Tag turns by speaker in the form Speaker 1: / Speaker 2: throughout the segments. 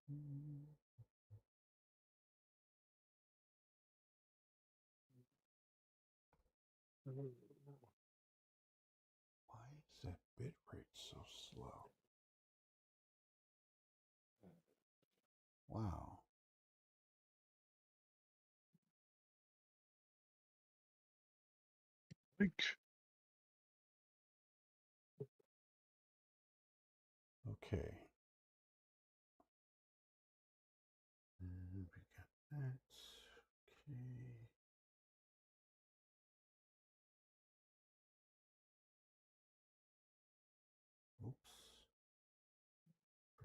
Speaker 1: Why is that bit rate so slow? Wow. Okay. We got that. Okay. Oops.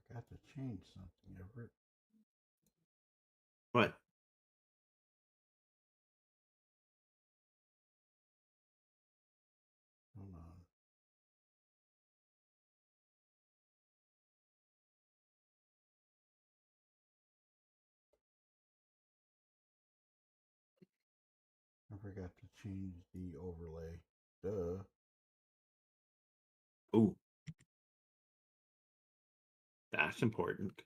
Speaker 1: Forgot to change something, Everett.
Speaker 2: What?
Speaker 1: Hold on. I forgot to change the overlay. Duh.
Speaker 2: Oh, that's important.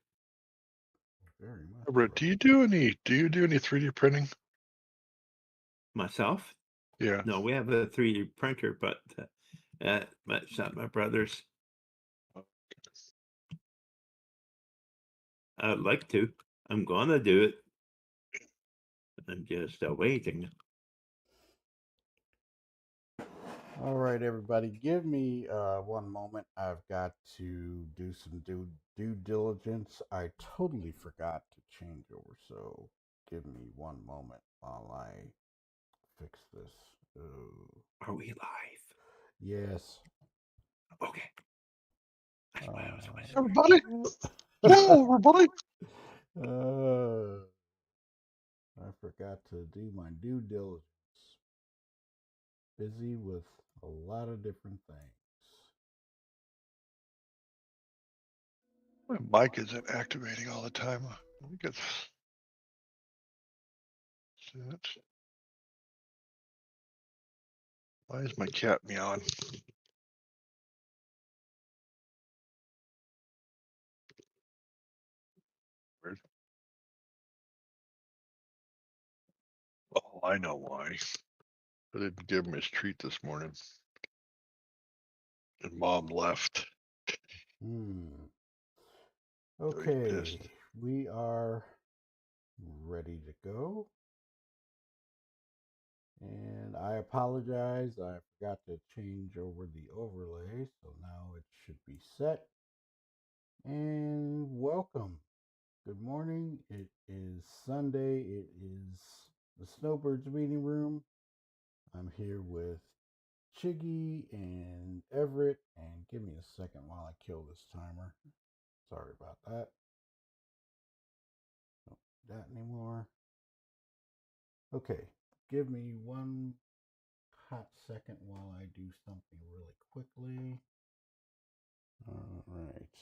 Speaker 1: Very much.
Speaker 3: Robert,
Speaker 1: So.
Speaker 3: do you do any 3D printing?
Speaker 2: Myself?
Speaker 3: Yeah.
Speaker 2: No, we have a 3D printer, but it's not my brother's. I'd like to. I'm gonna do it. I'm just waiting.
Speaker 1: All right, everybody, give me one moment. I've got to do some due diligence. I totally forgot to change over, so give me one moment while I fix this.
Speaker 2: Are we live?
Speaker 1: Yes.
Speaker 2: Okay. That's why I was
Speaker 3: Everybody! Whoa, everybody!
Speaker 1: I forgot to do my due diligence. Busy with a lot of different things.
Speaker 3: My mic isn't activating all the time. I think it's set. Why is my cat meowing? Weird. Oh, I know why. I didn't give him his treat this morning. And Mom left.
Speaker 1: Okay, we are ready to go. And I apologize, I forgot to change over the overlay, so now it should be set. And welcome. Good morning. It is Sunday. It is the Snowbirds meeting room. I'm here with Chiggy and Everett. And give me a second while I kill this timer. Sorry about that. Don't do that anymore. Okay, give me one hot second while I do something really quickly. All right.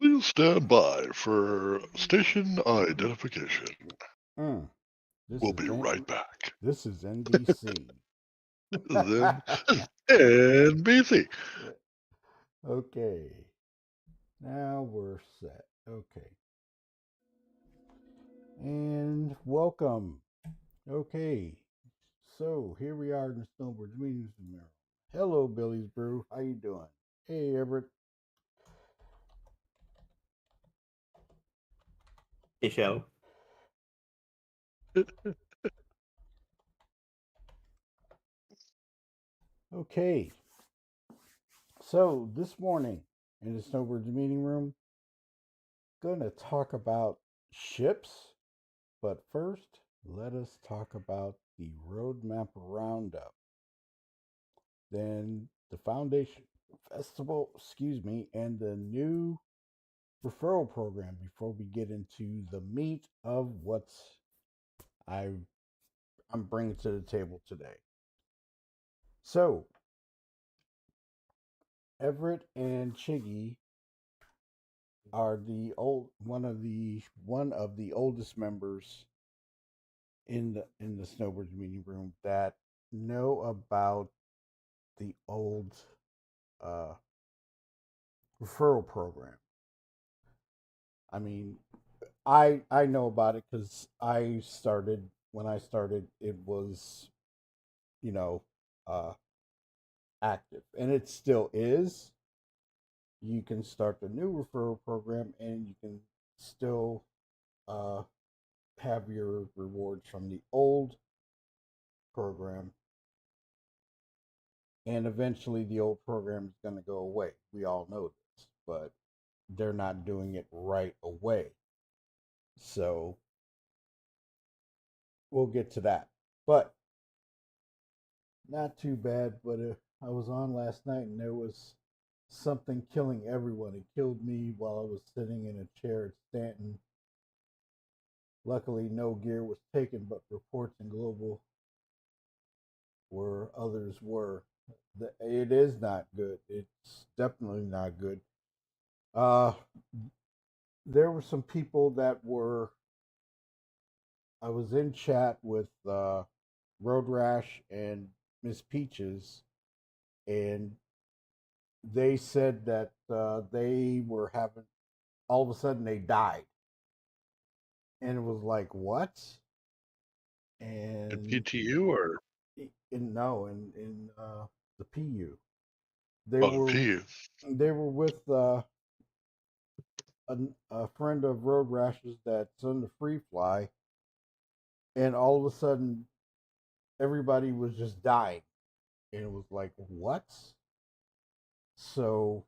Speaker 3: Please stand by for station identification. We'll be right back.
Speaker 1: This is NBC.
Speaker 3: Then NBC.
Speaker 1: Okay. Now we're set. Okay. And welcome. Okay. So here we are in the Snowbirds meetings in Maryland. Hello, Billy's Brew. How you doing? Hey, Everett.
Speaker 2: Hey, show.
Speaker 1: Okay. So this morning in the Snowbirds meeting room, gonna talk about ships, but first let us talk about the roadmap roundup. Then the Foundation Festival, and the new referral program before we get into the meat of what I'm bringing to the table today. So, Everett and Chiggy are one of the oldest members in the Snowbirds meeting room that know about the old referral program. I mean, I know about it because I started when I started. It was, you know, uh, active, and it still is. You can start the new referral program, and you can still uh, have your rewards from the old program, and eventually the old program is going to go away. We all know this, but they're not doing it right away. So we'll get to that. But not too bad. But I was on last night and there was something killing everyone. It killed me while I was sitting in a chair at Stanton. Luckily, no gear was taken, but reports in Global where others were. It is not good. It's definitely not good. Uh, there were some people that were. I was in chat with Road Rash and Miss Peaches, and they said that they were having. All of a sudden, they died, and it was like what?
Speaker 3: In
Speaker 1: And
Speaker 3: PTU or
Speaker 1: no, in the PU,
Speaker 3: oh, the PU?
Speaker 1: they were with a friend of Road Rash's that's on the free fly, and all of a sudden everybody was just dying, and it was like what? So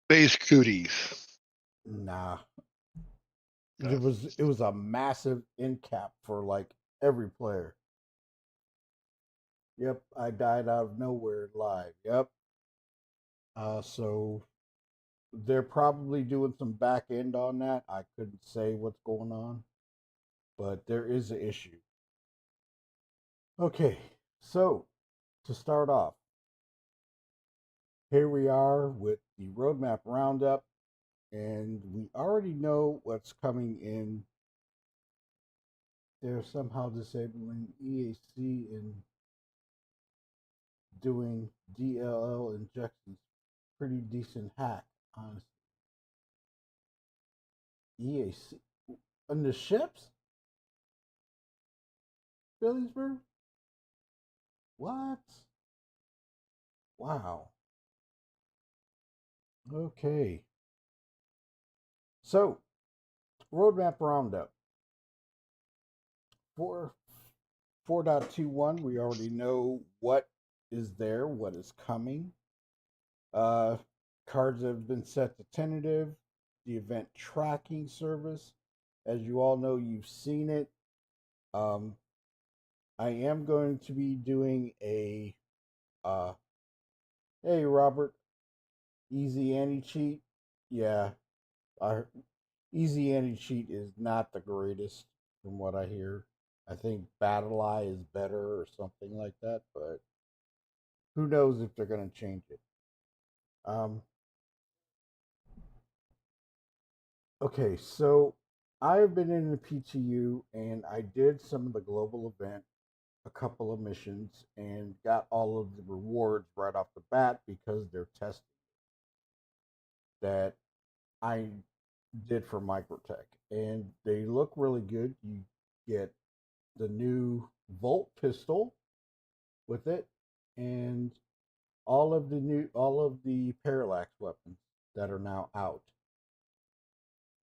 Speaker 3: Space cooties.
Speaker 1: nah,
Speaker 3: No.
Speaker 1: it was a massive end cap for like every player. Yep, I died out of nowhere live. Yep. So they're probably doing some back end on that. I couldn't say what's going on, but there is an issue. Okay, so to start off, here we are with the roadmap roundup, and we already know what's coming in. They're somehow disabling EAC and doing DLL injections. Pretty decent hack, honestly. EAC on the ships? Phillipsburg? What? Wow. Okay. So, roadmap roundup. 4 4.21, we already know what is there, what is coming. Uh, cards have been set to tentative. The event tracking service, as you all know, you've seen it. Um, I am going to be doing a hey Robert, easy anti cheat. Yeah, our easy anti cheat is not the greatest from what I hear. I think Battle Eye is better or something like that, but who knows if they're going to change it. Um, okay, so I've been in the PTU and I did some of the global event, a couple of missions, and got all of the rewards right off the bat because they're testing that I did for Microtech, and they look really good. You get the new Volt pistol with it, and all of the parallax weapons that are now out.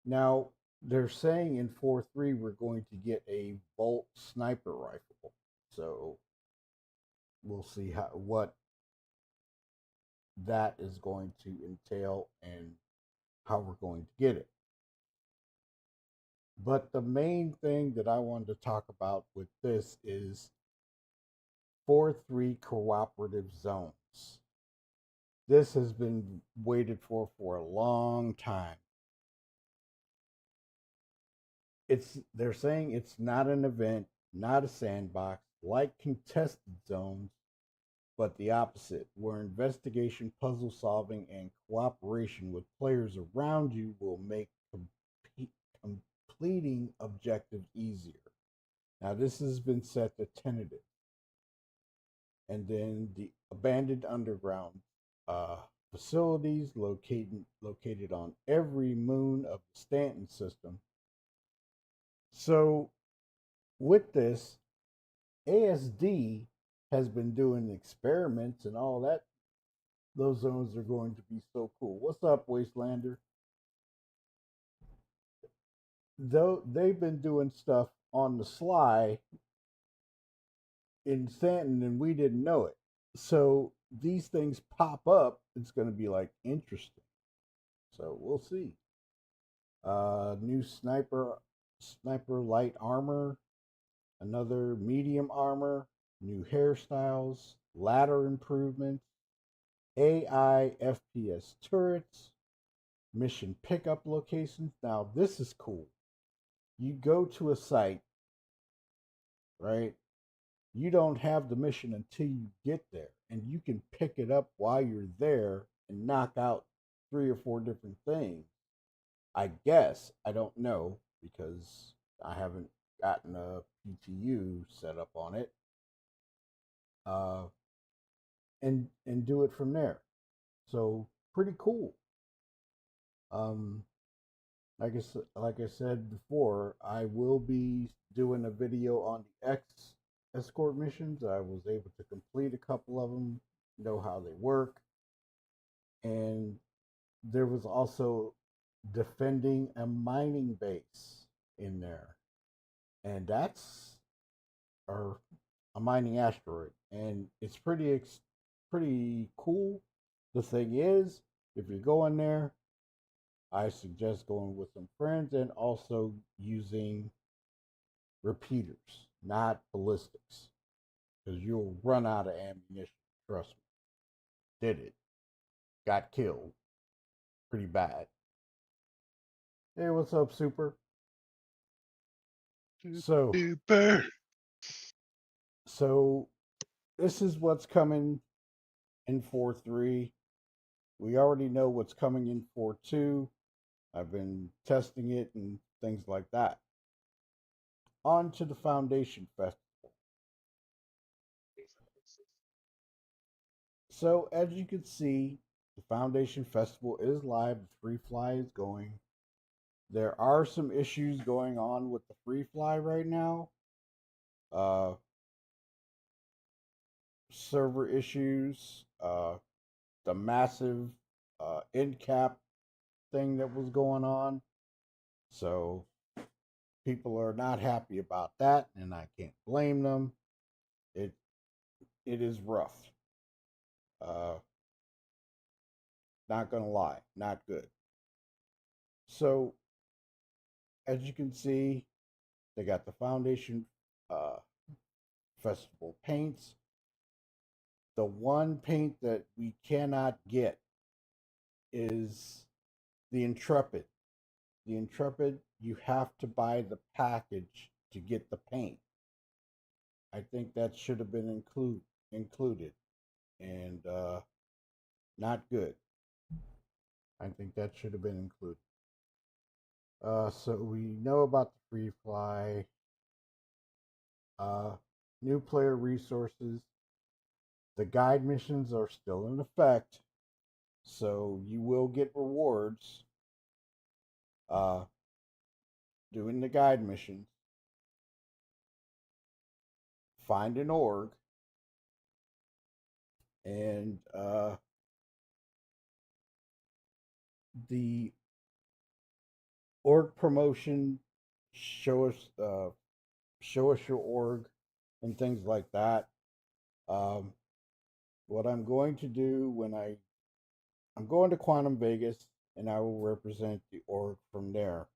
Speaker 1: Now they're saying in 4.3 we're going to get a Volt sniper rifle, so we'll see what that is going to entail and how we're going to get it. But the main thing that I wanted to talk about with this is 4.3 cooperative zones. This has been waited for a long time. They're saying it's not an event, not a sandbox like contested zones, but the opposite, where investigation, puzzle solving, and cooperation with players around you will make completing objectives easier. Now, this has been set to tentative. and then the abandoned underground facilities located on every moon of the Stanton system. So with this, ASD has been doing experiments and all that. Those zones are going to be so cool. What's up, Wastelander? Though they've been doing stuff on the sly in Stanton and we didn't know it. So these things pop up, it's going to be like interesting. So we'll see. New sniper light armor, another medium armor, new hairstyles, ladder improvements, AI FPS turrets, mission pickup locations. Now this is cool. You go to a site, right? You don't have the mission until you get there, and you can pick it up while you're there and knock out 3 or 4 different things. I guess, I don't know, because I haven't gotten a PTU set up on it. And do it from there. So pretty cool. Like I said before, I will be doing a video on the X escort missions. I was able to complete a couple of them, know how they work. And there was also defending a mining base in there. And that's a mining asteroid. And it's pretty cool. The thing is, if you're going there, I suggest going with some friends and also using repeaters, not ballistics, because you'll run out of ammunition. Trust me. Did it. Got killed. Pretty bad. Hey, what's up, Super? So this is what's coming in 4.3. We already know what's coming in 4.2. I've been testing it and things like that. On to the Foundation Festival. So as you can see, the Foundation Festival is live. The free fly is going. There are some issues going on with the free fly right now. Server issues, the massive end cap thing that was going on. So people are not happy about that, and I can't blame them. It is rough. Not gonna lie, not good. So as you can see, they got the Foundation Festival paints. The one paint that we cannot get is the Intrepid. The Intrepid, you have to buy the package to get the paint. I think that should have been included, and not good. I think that should have been included. So we know about the free fly. New player resources. The guide missions are still in effect, so you will get rewards doing the guide missions. Find an org, and the org promotion, show us your org and things like that. What I'm going to do when I'm going to Quantum Vegas, and I will represent the org from there.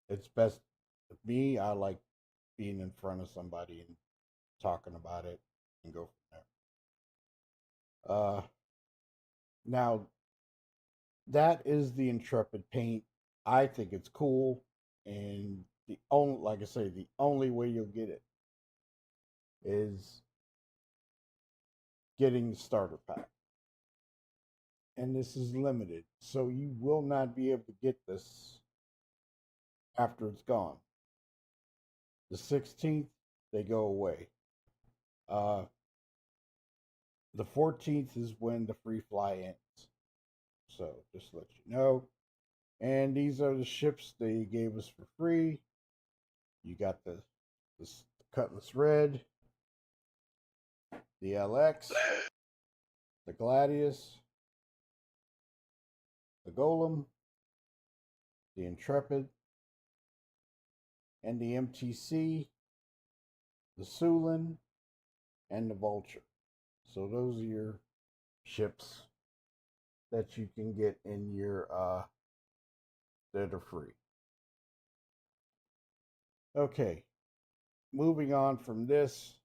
Speaker 1: It's best with me. I like being in front of somebody and talking about it and go from there. Now, that is the Intrepid paint. I think it's cool, and like I say, the only way you'll get it is getting the starter pack. And this is limited, so you will not be able to get this after it's gone. The 16th, they go away. The 14th is when the free fly ends. So just to let you know. And these are the ships they gave us for free. You got the Cutlass Red, the LX, the Gladius, the Golem, the Intrepid, and the MTC, the Sulin, and the Vulture. So those are your ships that you can get in your that are free. Okay, moving on from this.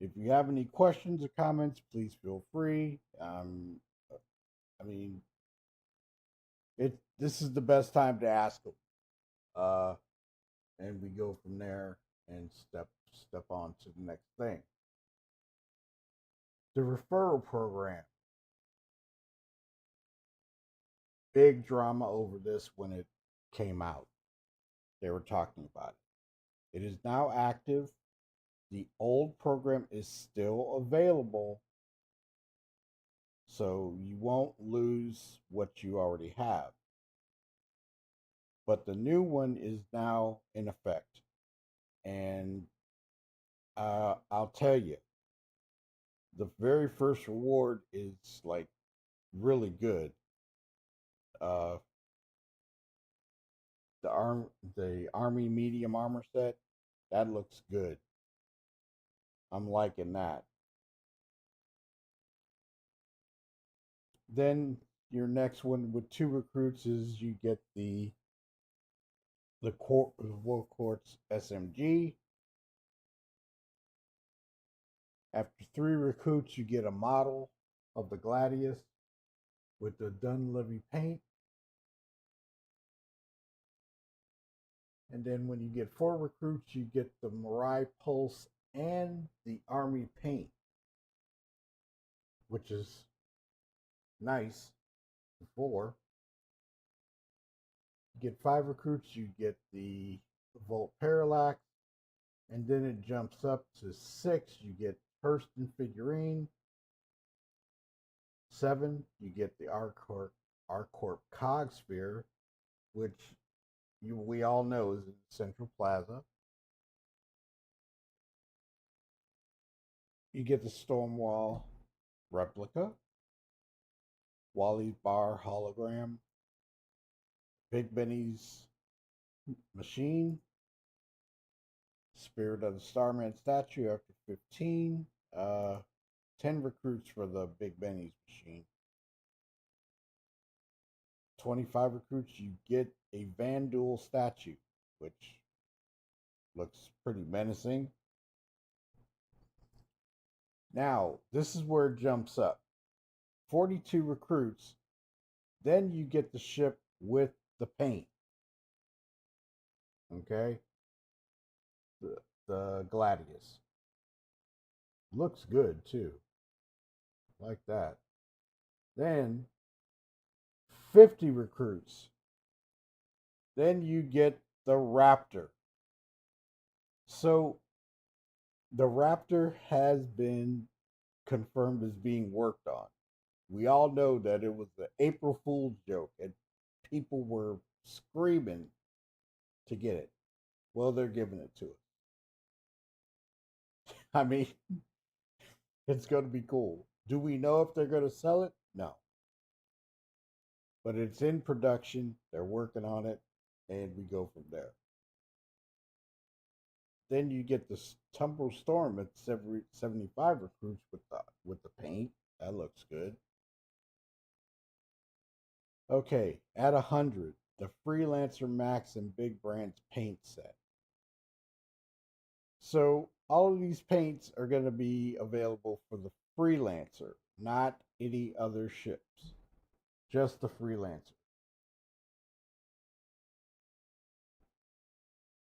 Speaker 1: If you have any questions or comments, please feel free. I mean, this is the best time to ask them, and we go from there and step on to the next thing. The referral program. Big drama over this when it came out. They were talking about it. It is now active. The old program is still available, so you won't lose what you already have. But the new one is now in effect. And I'll tell you, the very first reward is like really good. The Army medium armor set, that looks good. I'm liking that. Then your next one with 2 recruits is you get the War Quartz SMG. After 3 recruits, you get a model of the Gladius with the Dunleavy paint. And then when you get 4 recruits, you get the Mirai Pulse and the Army paint, which is nice. 4. You get 5 recruits, you get the Volt Parallax, and then it jumps up to 6. You get Hurston figurine. 7, you get the R-Corp Cog Sphere, which we all know is in Central Plaza. You get the Stormwall replica, Wally's Bar hologram, Big Benny's machine, Spirit of the Starman statue after 15, 10 recruits for the Big Benny's machine. 25 recruits, you get a Vandal statue, which looks pretty menacing. Now, this is where it jumps up. 42 recruits, then you get the ship with the paint. Okay? The Gladius. Looks good, too. Like that. Then 50 recruits. Then you get the Raptor. So the Raptor has been confirmed as being worked on. We all know that it was the April Fool's joke and people were screaming to get it. Well, they're giving it to us. I mean, it's going to be cool. Do we know if they're going to sell it? No. But it's in production. They're working on it. And we go from there. Then you get the Tumble Storm at 75 recruits with the paint. That looks good. Okay, at 100, the Freelancer Max and Big Brands paint set. So all of these paints are going to be available for the Freelancer, not any other ships. Just the Freelancer.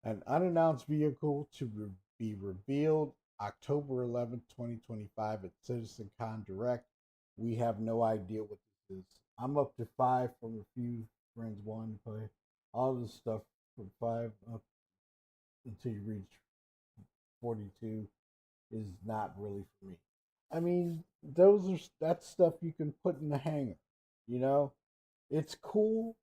Speaker 1: An unannounced vehicle to be revealed October 11th, 2025 at CitizenCon Direct. We have no idea what this is. I'm up to 5 from a few friends wanting to play. All this stuff from 5 up until you reach 42. is not really for me. I mean, that's stuff you can put in the hangar. You know, it's cool.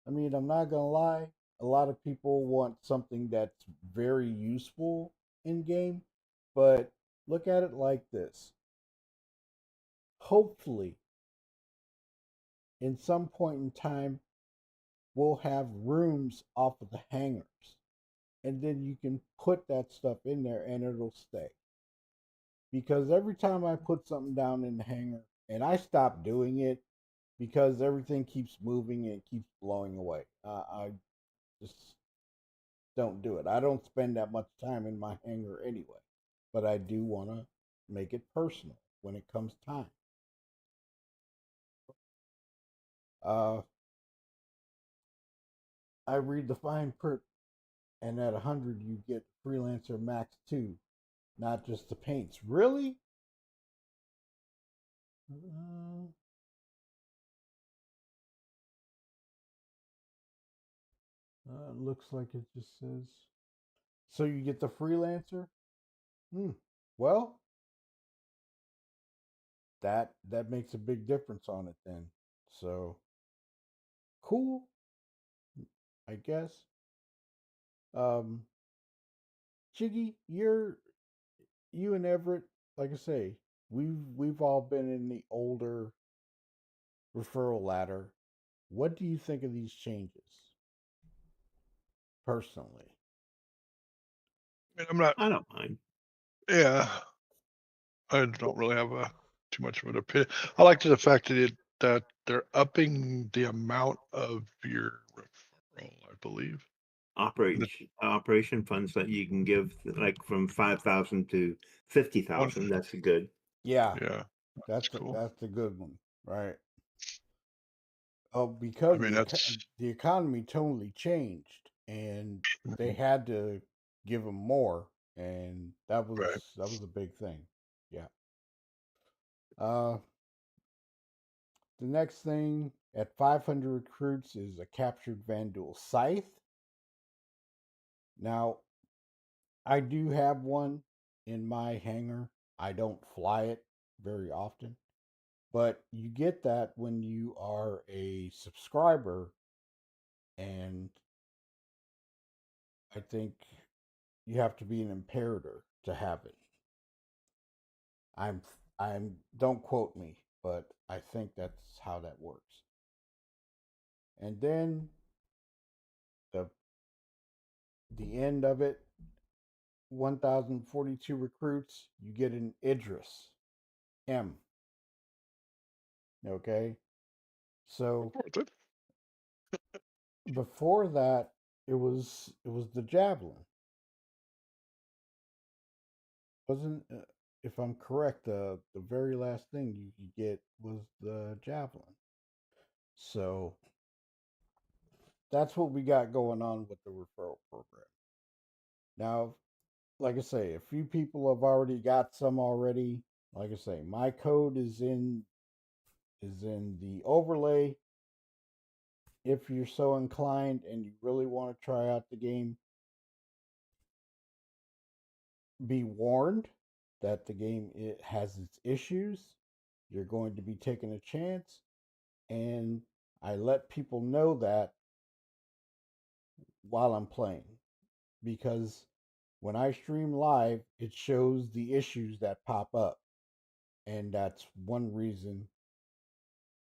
Speaker 1: I mean, I'm not gonna lie. A lot of people want something that's very useful in game, but look at it like this. Hopefully, in some point in time, we'll have rooms off of the hangars, and then you can put that stuff in there, and it'll stay. Because every time I put something down in the hangar, and I stop doing it because everything keeps moving and keeps blowing away. I just don't do it. I don't spend that much time in my hangar anyway, but I do want to make it personal when it comes time. I read the fine print, and at 100 you get Freelancer Max 2, not just the paints. Really? Looks like it just says. So you get the Freelancer? Well, that makes a big difference on it then. So cool, I guess. Chiggy, you and Everett, like I say, we've all been in the older referral ladder. What do you think of these changes? Personally.
Speaker 3: I'm not.
Speaker 2: I don't mind.
Speaker 3: Yeah, I don't really have too much of an opinion. I like the fact that they're upping the amount of your referral, I believe.
Speaker 2: Operation funds that you can give, like from 5,000 to 50,000. That's good.
Speaker 1: Yeah,
Speaker 3: Yeah,
Speaker 1: that's
Speaker 3: cool.
Speaker 1: That's a good one, right? Oh, because the economy totally changed, and they had to give them more, and that was a big thing. Yeah. The next thing at 500 recruits is a captured Vandal scythe. Now, I do have one in my hangar. I don't fly it very often, but you get that when you are a subscriber, and I think you have to be an imperator to have it. I'm don't quote me, but I think that's how that works. And then the end of it, 1042 recruits, you get an Idris M. Okay? So before that, it was the Javelin. Wasn't if I'm correct, the very last thing you could get was the Javelin. So that's what we got going on with the referral program. Now, like I say, a few people have already got some already. Like I say, my code is in the overlay. If you're so inclined and you really want to try out the game, be warned that the game it has its issues. You're going to be taking a chance, and I let people know that while I'm playing, because when I stream live, it shows the issues that pop up, and that's one reason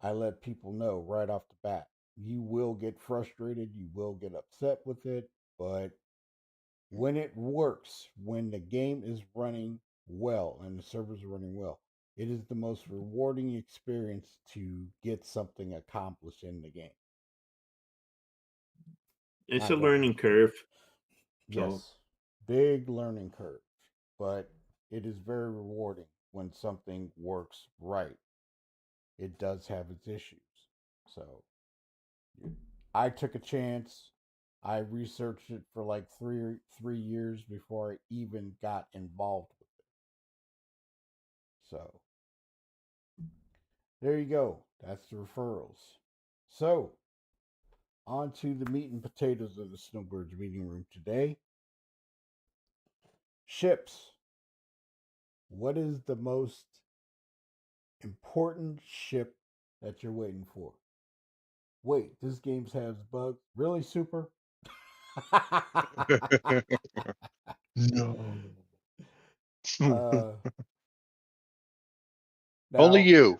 Speaker 1: I let people know right off the bat. You will get frustrated, you will get upset with it, but when it works, when the game is running well and the servers are running well, it is the most rewarding experience to get something accomplished in the game.
Speaker 2: It's a learning curve.
Speaker 1: Yes, big learning curve, but it is very rewarding when something works right. It does have its issues. So I took a chance. I researched it for like three years before I even got involved with it. So there you go. That's the referrals. So on to the meat and potatoes of the Snowbirds meeting room today. Ships. what is the most important ship that you're waiting for? Wait, this game has bugs. Really, Super?
Speaker 3: No.
Speaker 1: uh,
Speaker 3: Only
Speaker 1: now,
Speaker 3: you.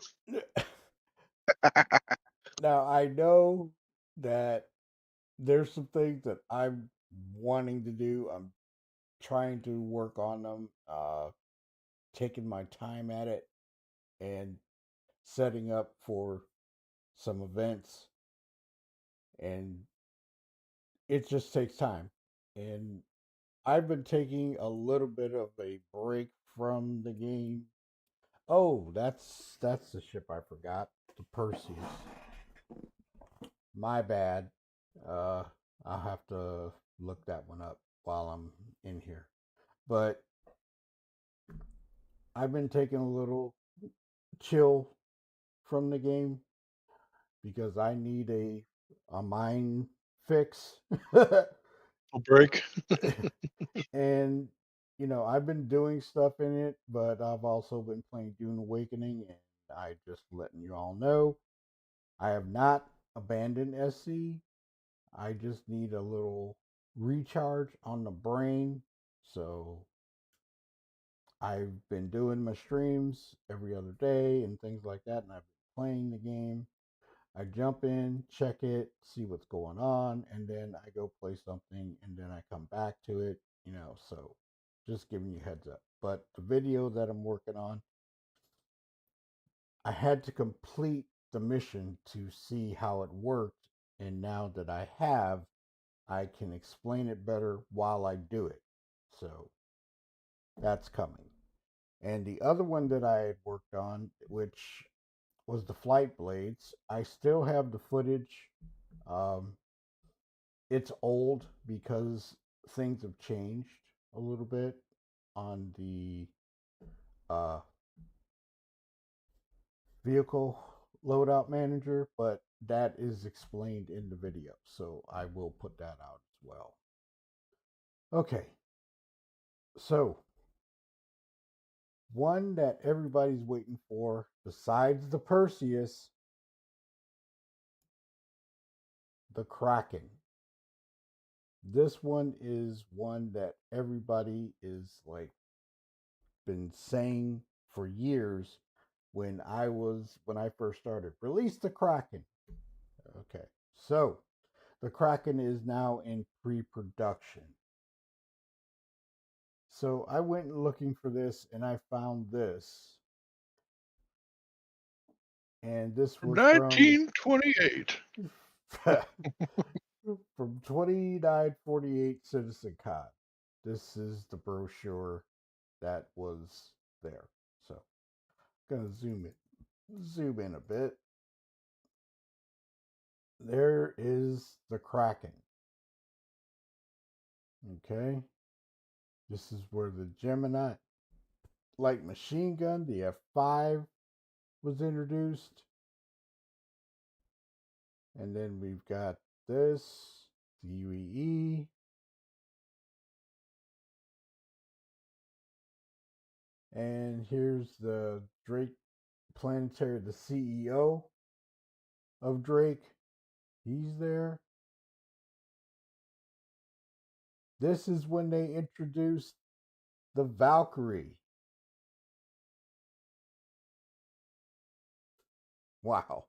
Speaker 1: now I know that there's some things that I'm wanting to do. I'm trying to work on them, taking my time at it, and setting up for some events. And it just takes time. And I've been taking a little bit of a break from the game. Oh, that's the ship I forgot. The Perseus. My bad. Uh, I'll have to look that one up while I'm in here. But I've been taking a little chill from the game because I need a mind fix.
Speaker 3: Break.
Speaker 1: And I've been doing stuff in it, but I've also been playing Dune Awakening, and I just letting you all know I have not abandoned SC. I just need a little recharge on the brain. So I've been doing my streams every other day and things like that, and I've been playing the game. I jump in, check it, see what's going on, and then I go play something, and then I come back to it, so just giving you heads up. But the video that I'm working on, I had to complete the mission to see how it worked, and now that I have, I can explain it better while I do it. So that's coming. And the other one that I had worked on, which was the flight blades, I still have the footage. Um, it's old because things have changed a little bit on the uh, vehicle loadout manager, but that is explained in the video, so I will put that out as well. Okay, so one that everybody's waiting for, besides the Perseus, the Kraken. This one is one that everybody is like been saying for years when I first started. Release the Kraken. Okay. So the Kraken is now in pre-production. So I went looking for this and I found this. And this was from
Speaker 3: 1928.
Speaker 1: from 2948 CitizenCon. This is the brochure that was there. So I'm gonna zoom in a bit. There is the Kraken. Okay. This is where the Gemini light machine gun, the F5, was introduced. And then we've got this, the UEE. And here's the Drake Planetary, the CEO of Drake. He's there. This is when they introduced the Valkyrie. Wow.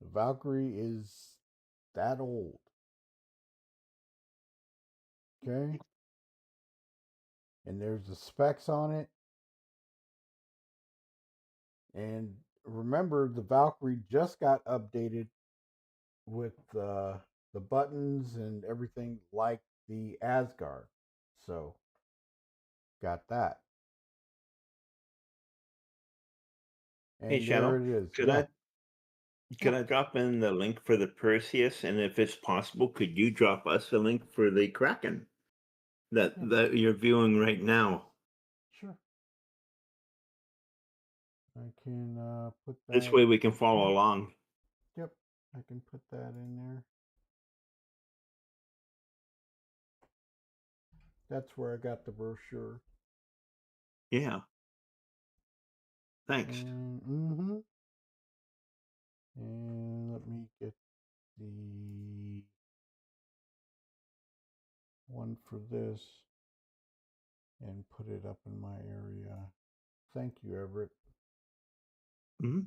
Speaker 1: The Valkyrie is that old. Okay. And there's the specs on it. And remember, the Valkyrie just got updated with the buttons and everything like the Asgard. So, got that.
Speaker 2: Hey,
Speaker 1: And there
Speaker 2: Shadow,
Speaker 1: it is.
Speaker 2: could
Speaker 1: Yeah.
Speaker 2: I drop in the link for the Perseus, and if it's possible, could you drop us a link for the Kraken that you're viewing right now?
Speaker 1: Sure. I can put that.
Speaker 2: This way we can follow along.
Speaker 1: Yep. I can put that in there. That's where I got the brochure.
Speaker 2: Yeah. Thanks.
Speaker 1: And let me get the one for this and put it up in my area. Thank you, Everett.
Speaker 2: Mm-hmm.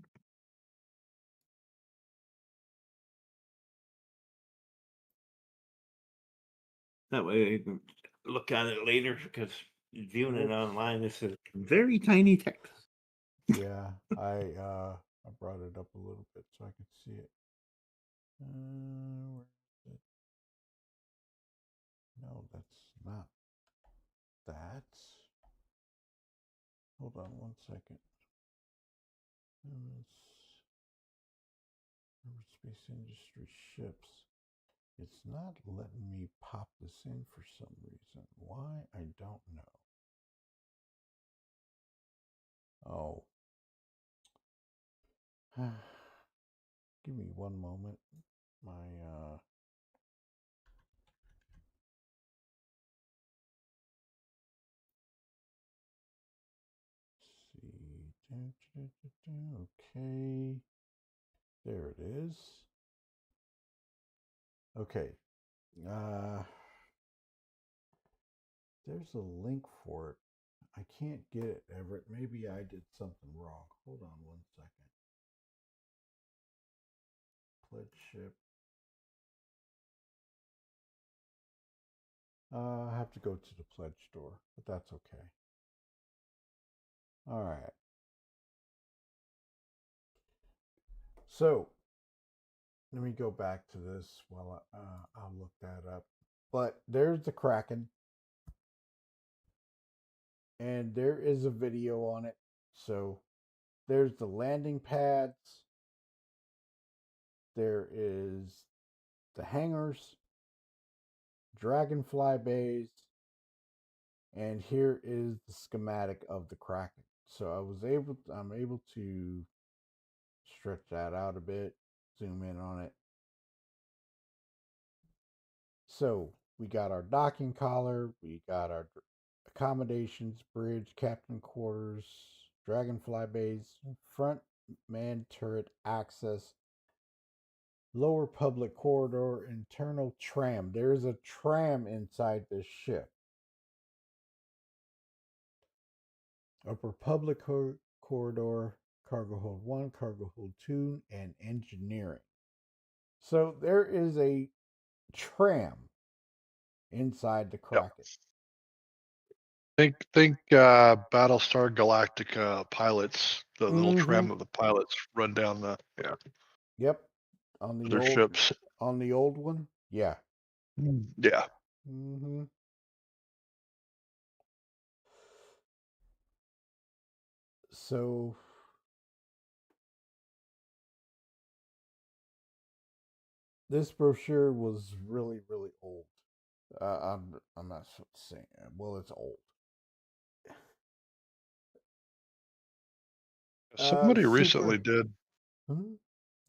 Speaker 2: That way you can look at it later, because viewing it online, this is very tiny text.
Speaker 1: Yeah, I brought it up a little bit so I could see it. Where is it? No, that's not that. Hold on one second. Aerospace industry ships. It's not letting me pop this in for some reason. Why? I don't know. Oh. Give me one moment. My see. Okay. There it is. Okay. There's a link for it. I can't get it, Everett. Maybe I did something wrong. Hold on one second. Pledge ship. I have to go to the pledge store, but that's okay. All right. So let me go back to this while I'll look that up. But there's the Kraken, and there is a video on it. So there's the landing pads. There is the hangars, dragonfly bays, and here is the schematic of the Kraken. So I'm able to stretch that out a bit, zoom in on it. So we got our docking collar, we got our accommodations, bridge, captain quarters, dragonfly bays, front man turret access, lower public corridor, internal tram. There's a tram inside this ship. Upper public corridor, cargo hold 1, cargo hold 2, and engineering. So there is a tram inside the Kraken.
Speaker 3: Yep. Think Battlestar Galactica pilots, the little tram of the pilots run down the
Speaker 1: Yep. On the
Speaker 3: their
Speaker 1: old
Speaker 3: ships.
Speaker 1: On the old one? Yeah.
Speaker 3: Yeah.
Speaker 1: So this brochure was really, really old. I'm not saying. Well, it's old.
Speaker 3: Somebody recently did.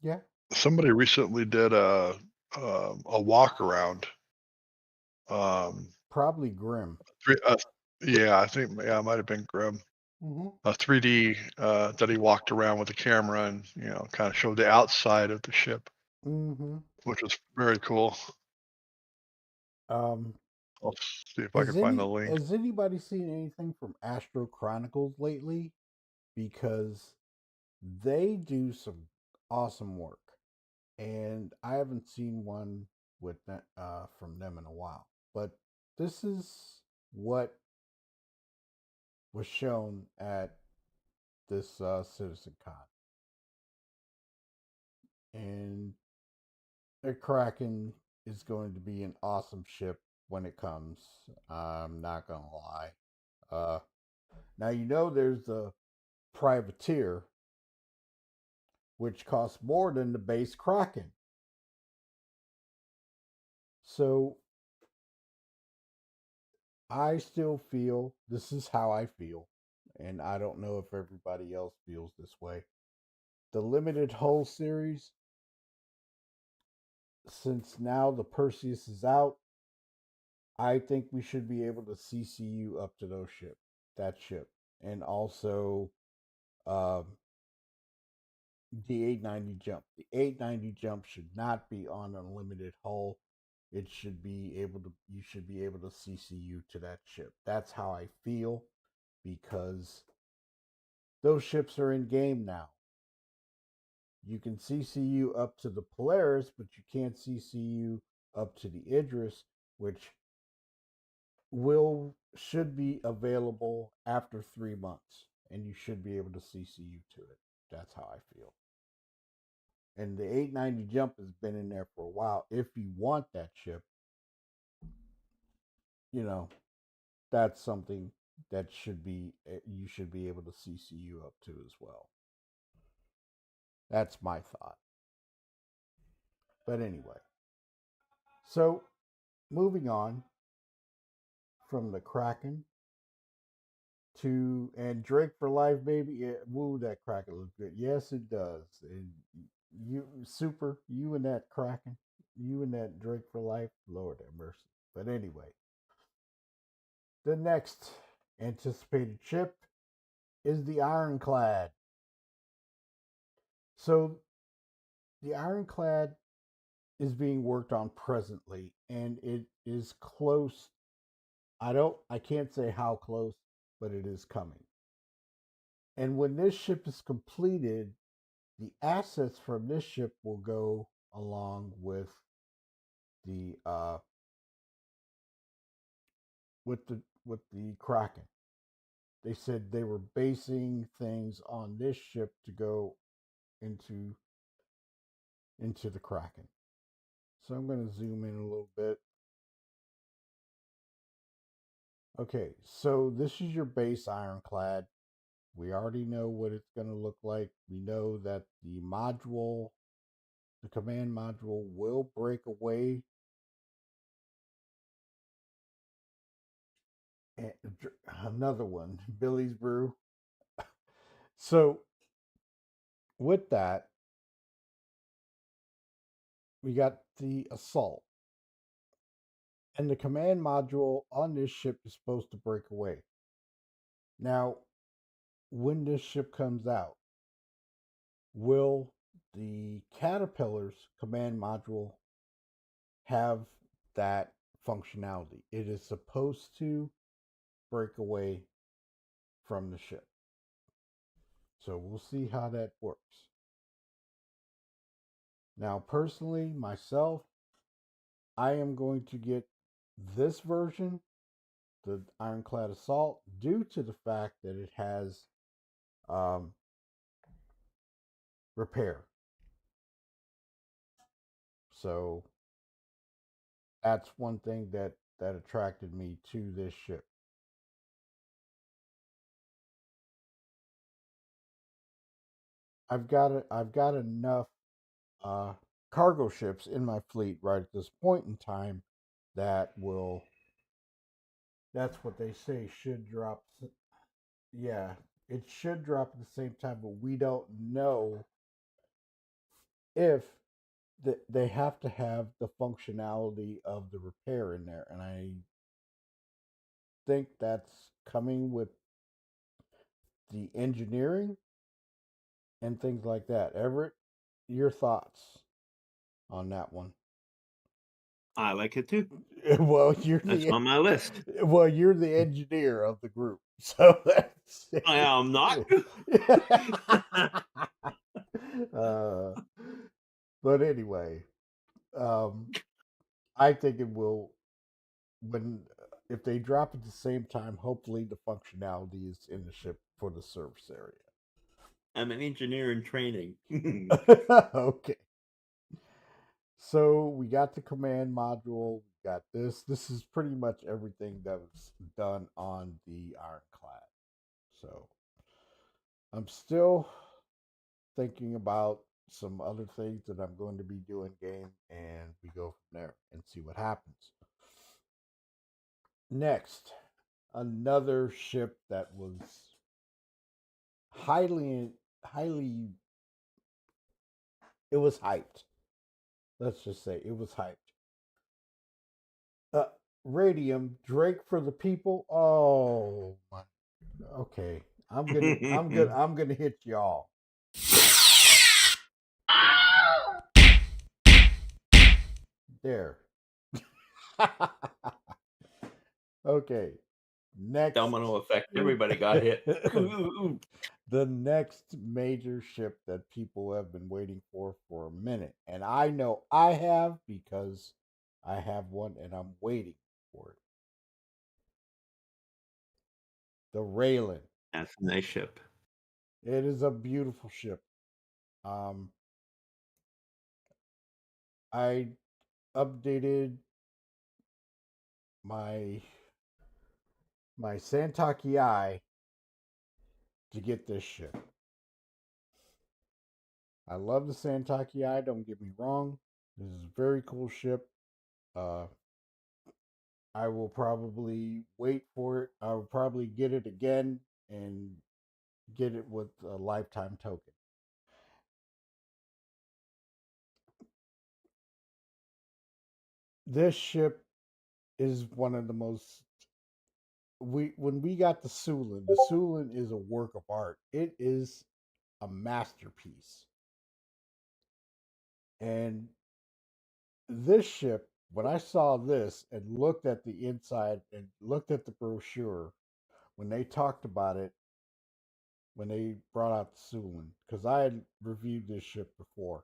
Speaker 1: Yeah.
Speaker 3: Somebody recently did a walk around.
Speaker 1: Probably Grim.
Speaker 3: Yeah, I think it might have been Grim. A 3D that he walked around with the camera and kind of showed the outside of the ship, which was very cool. I'll see if I can find the link.
Speaker 1: Has anybody seen anything from Astro Chronicles lately? Because they do some awesome work, and I haven't seen one with that, from them in a while. But this is what was shown at this Citizen Con, and the Kraken is going to be an awesome ship when it comes. I'm not gonna lie. Now there's the Privateer, which costs more than the base Kraken. So I still feel, this is how I feel, and I don't know if everybody else feels this way. The limited hull series, since now the Perseus is out, I think we should be able to CCU up to that ship, and also the 890 jump. The 890 jump should not be on unlimited hull. It should be able to, you should be able to CCU to that ship. That's how I feel, because those ships are in game now. You can CCU up to the Polaris, but you can't CCU up to the Idris, which should be available after 3 months, and you should be able to CCU to it. That's how I feel. And the 890 jump has been in there for a while. If you want that ship, you know, that's something that you should be able to CCU up to as well. That's my thought. But anyway, so moving on from the Kraken to, and Drake for life, baby. Yeah, woo, that Kraken looks good. Yes, it does. And you and that Kraken, you and that Drake for life, Lord have mercy. But anyway, the next anticipated ship is the Ironclad. So the Ironclad is being worked on presently, and it is close. I can't say how close, but it is coming. And when this ship is completed, the assets from this ship will go along with the Kraken. They said they were basing things on this ship to go into the Kraken. So I'm going to zoom in a little bit. Okay, so this is your base Ironclad. We already know what it's going to look like. We know that the command module will break away. And another one, Billy's Brew. So with that, we got the Assault. And the command module on this ship is supposed to break away. Now, when this ship comes out, will the Caterpillar's command module have that functionality? It is supposed to break away from the ship. So we'll see how that works. Now, personally, myself, I am going to get this version, the Ironclad Assault, due to the fact that it has repair. So that's one thing that attracted me to this ship. I've got enough cargo ships in my fleet right at this point in time that will, that's what they say, should drop. Yeah, it should drop at the same time, but we don't know if they have to have the functionality of the repair in there. And I think that's coming with the engineering and things like that. Everett, your thoughts on that one?
Speaker 2: I like it too.
Speaker 1: Well,
Speaker 2: that's on my list.
Speaker 1: Well, you're the engineer of the group, so that's.
Speaker 2: I am not.
Speaker 1: But anyway, I think it will. If they drop at the same time, hopefully the functionality is in the ship for the service area.
Speaker 2: I'm an engineer in training.
Speaker 1: Okay. So we got the command module. We got this. This is pretty much everything that was done on the Ironclad. So I'm still thinking about some other things that I'm going to be doing game, and we go from there and see what happens. Next, another ship that was highly, it was hyped. Let's just say it was hyped. Radium, Drake for the people. Oh my. Okay. I'm gonna hit y'all. There. Okay. Next.
Speaker 2: Domino effect. Everybody got hit.
Speaker 1: The next major ship that people have been waiting for a minute. And I know I have, because I have one and I'm waiting for it. The Raylan.
Speaker 2: That's a nice ship.
Speaker 1: It is a beautiful ship. I updated my Santakiai to get this ship. I love the Santakiai, don't get me wrong. This is a very cool ship. I will probably wait for it. I will probably get it again and get it with a lifetime token. This ship is one of the most. When we got the Sulin is a work of art. It is a masterpiece. And this ship, when I saw this and looked at the inside and looked at the brochure, when they talked about it, when they brought out the Sulin, because I had reviewed this ship before,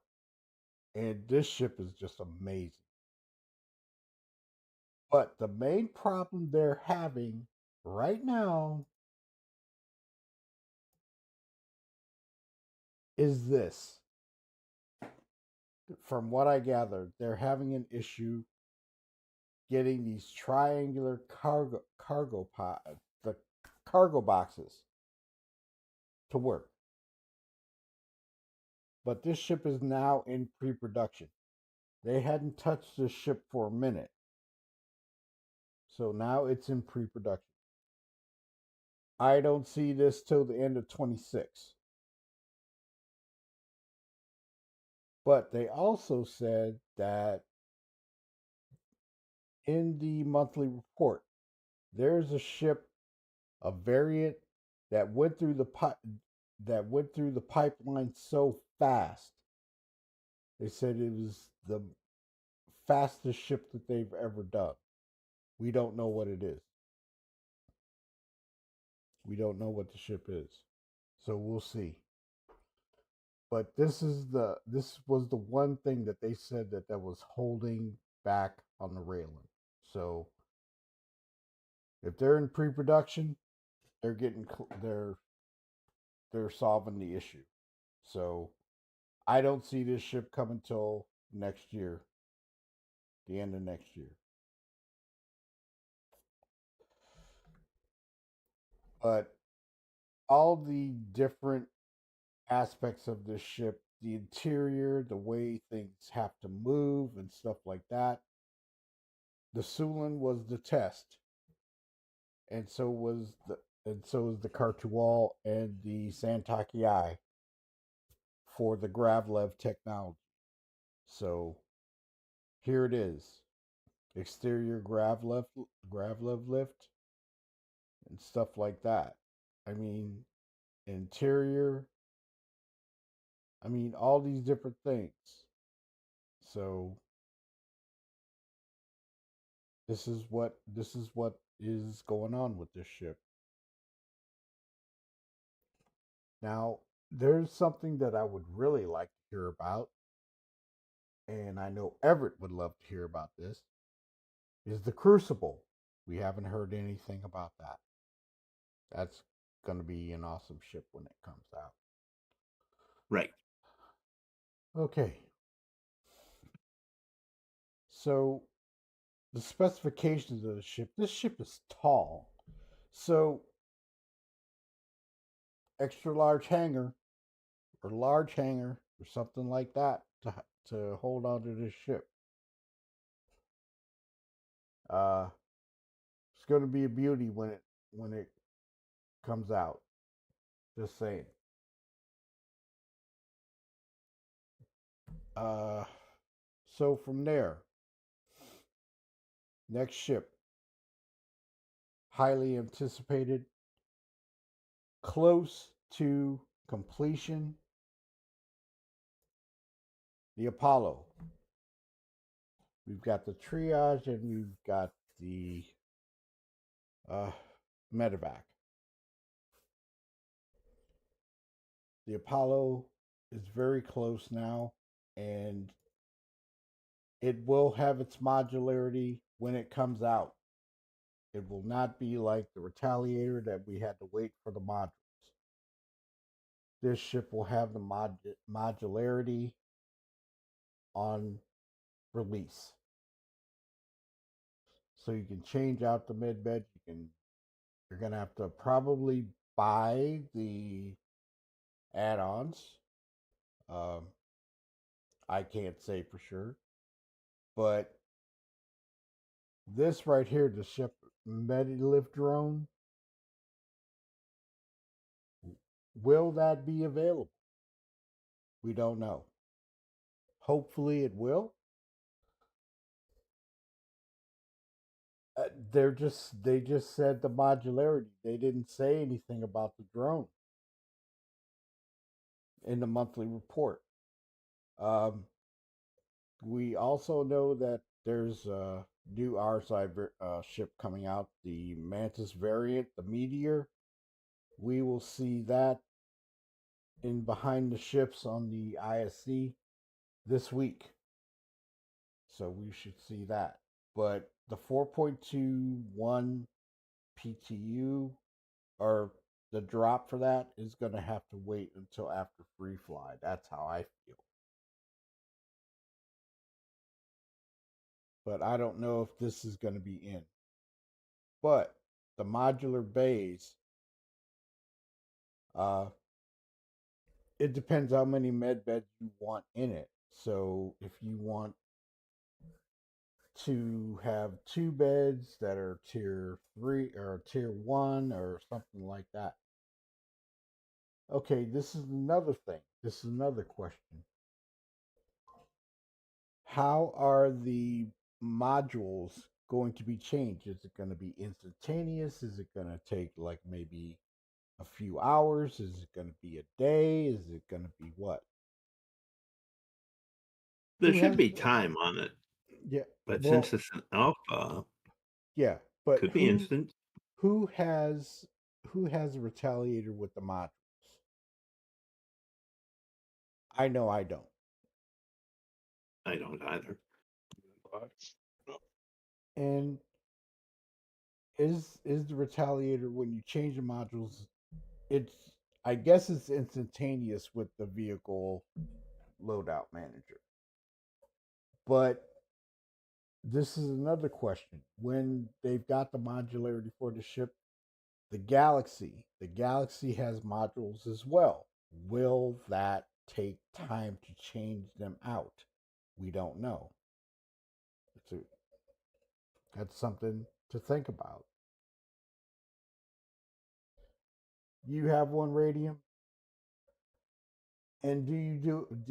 Speaker 1: and this ship is just amazing. But the main problem they're having right now is this. From what I gathered, they're having an issue getting these triangular cargo boxes to work. But this ship is now in pre-production. They hadn't touched this ship for a minute. So now it's in pre-production. I don't see this till the end of 26. But they also said that in the monthly report, there's a ship, a variant that went through the pipeline so fast. They said it was the fastest ship that they've ever done. We don't know what it is. We don't know what the ship is. So we'll see. But this was the one thing that they said that was holding back on the Raylan. So if they're in pre-production, they're solving the issue. So I don't see this ship coming till next year, the end of next year. But all the different aspects of this ship, the interior, the way things have to move and stuff like that, the Sulin was the test. And so was the Kartual and the Santakiai for the Gravlev technology. So here it is. Exterior Gravlev lift and stuff like that. I mean, interior. I mean, all these different things. So this is what is going on with this ship. Now, there's something that I would really like to hear about, and I know Everett would love to hear about this, is the Crucible. We haven't heard anything about that. That's going to be an awesome ship when it comes out.
Speaker 2: Right.
Speaker 1: Okay. So, the specifications of the ship. This ship is tall. So, extra large hangar or large hangar or something like that to hold on to this ship. It's going to be a beauty when it comes out. Just saying. So from there, next ship, highly anticipated, close to completion. The Apollo. We've got the Triage and we've got the Medevac. The Apollo is very close now, and it will have its modularity when it comes out. It will not be like the Retaliator that we had to wait for the modules. This ship will have the modularity on release. So you can change out the mid bed. You're gonna have to probably buy the add-ons. I can't say for sure, but this right here, the ship Medilift drone, will that be available? We don't know. Hopefully it will. They just said the modularity. They didn't say anything about the drone in the monthly report. We also know that there's a new RSI ship coming out, the Mantis variant, the Meteor. We will see that in behind the ships on the ISC this week. So we should see that. But the 4.21 PTU, or the drop for that, is going to have to wait until after free fly. That's how I feel. But I don't know if this is going to be in. But the modular bays, it depends how many med beds you want in it. So if you want to have 2 beds that are tier 3 or tier 1 or something like that. Okay, this is another thing. This is another question. How are the modules going to be changed? Is it going to be instantaneous? Is it going to take like maybe a few hours? Is it going to be a day? Is it going to be what?
Speaker 2: There should be time on it.
Speaker 1: Yeah.
Speaker 2: But since it's an alpha,
Speaker 1: yeah, but
Speaker 2: could be instant.
Speaker 1: Who has a Retaliator with the modules? I know I don't.
Speaker 2: I don't either.
Speaker 1: And is the Retaliator, when you change the modules, I guess it's instantaneous with the vehicle loadout manager. But this is another question. When they've got the modularity for the ship, the Galaxy has modules as well. Will that take time to change them out? We don't know. That's something to think about. You have one Radium, and do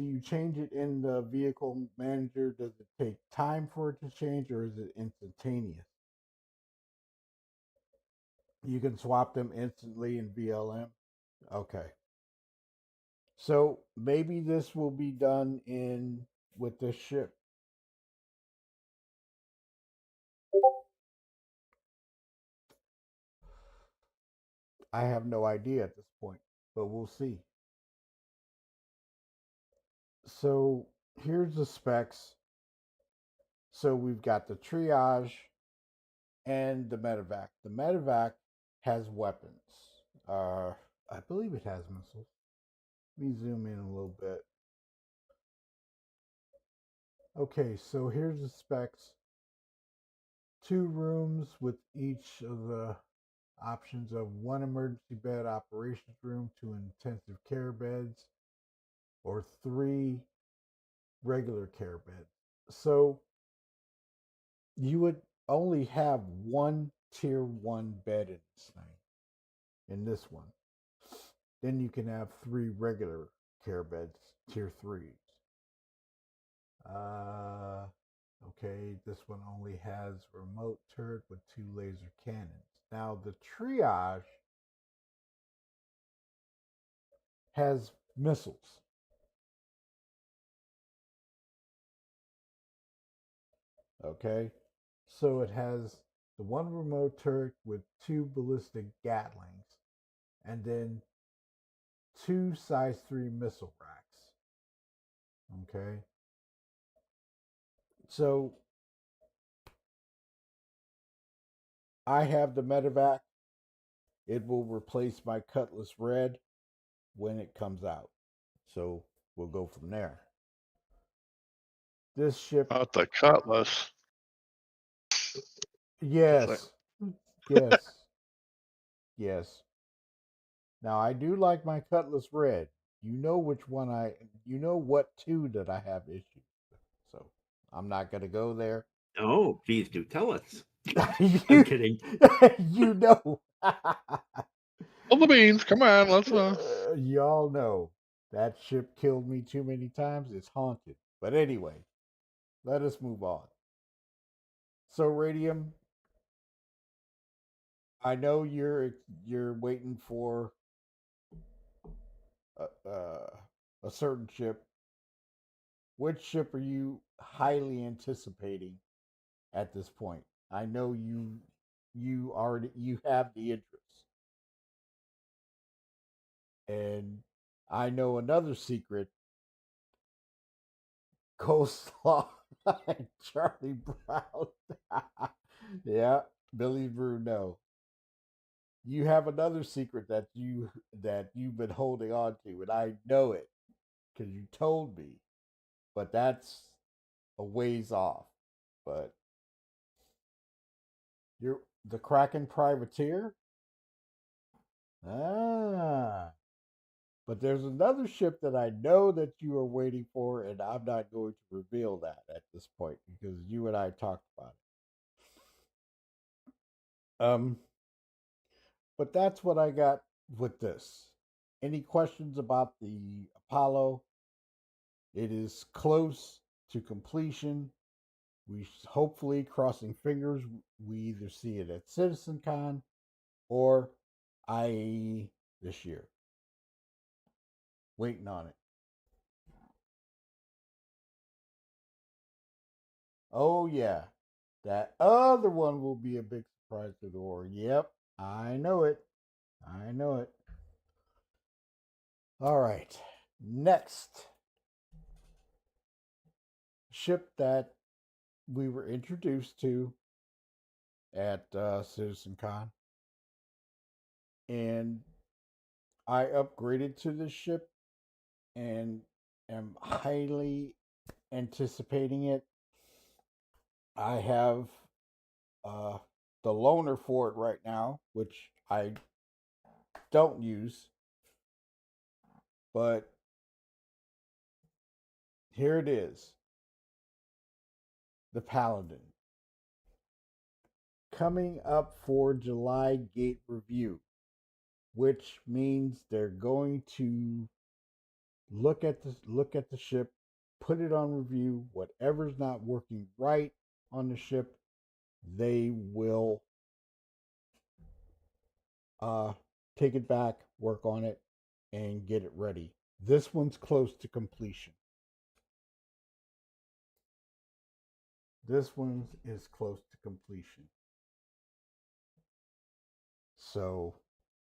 Speaker 1: you change it in the vehicle manager? Does it take time for it to change, or is it instantaneous? You can swap them instantly in VLM. Okay. So maybe this will be done with this ship. I have no idea at this point, but we'll see. So here's the specs. So we've got the Triage and the Medevac. The Medevac has weapons. I believe it has missiles. Let me zoom in a little bit. Okay, so here's the specs. 2 rooms with each of the options of 1 emergency bed operations room, 2 intensive care beds, or 3 regular care beds. So you would only have 1 tier 1 bed in this thing, in this one. Then you can have 3 regular care beds, tier 3s. Okay, this one only has remote turret with 2 laser cannons. Now the Triage has missiles. Okay, so it has the one remote turret with 2 ballistic Gatlings, and then 2 size 3 missile racks. Okay, so I have the medevac. It will replace my Cutlass Red when it comes out. So we'll go from there. This ship.
Speaker 3: Not the Cutlass.
Speaker 1: Yes. Yes. Yes. Now I do like my Cutlass Red. You know which one you know what 2 that I have issues with. So I'm not going to go there.
Speaker 2: Oh, please do tell us. I'm kidding.
Speaker 1: You know.
Speaker 3: All the beans. Come on, let's.
Speaker 1: Y'all know that ship killed me too many times. It's haunted. But anyway, let us move on. So Radium, I know you're waiting for a certain ship. Which ship are you highly anticipating at this point? I know you have the interest. And I know another secret. Coleslaw Charlie Brown. Yeah, Billy Bruno. You have another secret that you've been holding on to, and I know it because you told me. But that's a ways off. But you're the Kraken Privateer. Ah, but there's another ship that I know that you are waiting for, and I'm not going to reveal that at this point because you and I talked about it. But that's what I got with this. Any questions about the Apollo? It is close to completion. We hopefully, crossing fingers, we either see it at CitizenCon or IAE this year. Waiting on it. Oh yeah, that other one will be a big surprise to the war. Yep, I know it. I know it. All right, next ship that we were introduced to at CitizenCon, and I upgraded to this ship and am highly anticipating it. I have the loaner for it right now, which I don't use, but here it is. The Paladin. Coming up for July Gate review, which means they're going to look at the ship, put it on review. Whatever's not working right on the ship, they will take it back, work on it, and get it ready. This one's close to completion. This one is close to completion. So,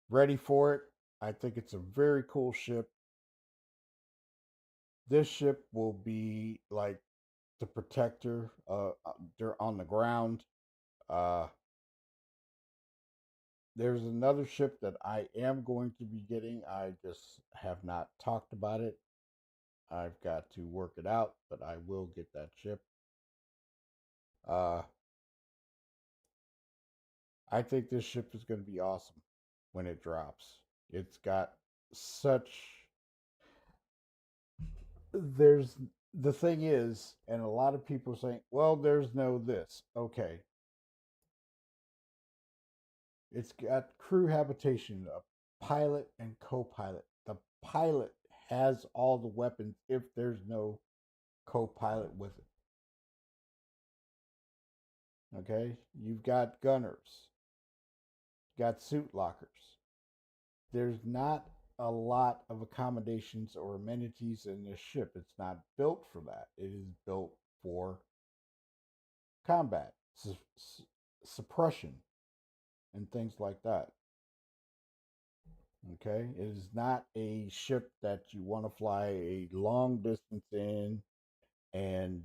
Speaker 1: ready for it. I think it's a very cool ship. This ship will be like the protector they're on the ground. There's another ship that I am going to be getting. I just have not talked about it. I've got to work it out, but I will get that ship. I think this ship is going to be awesome when it drops. It's got such. There's the thing is, and a lot of people are saying, well, there's no this. Okay. It's got crew habitation, a pilot and co-pilot. The pilot has all the weapons if there's no co-pilot with it. Okay? You've got gunners. You've got suit lockers. There's not a lot of accommodations or amenities in this ship. It's not built for that. It is built for combat, suppression, and things like that. Okay, it is not a ship that you want to fly a long distance in, and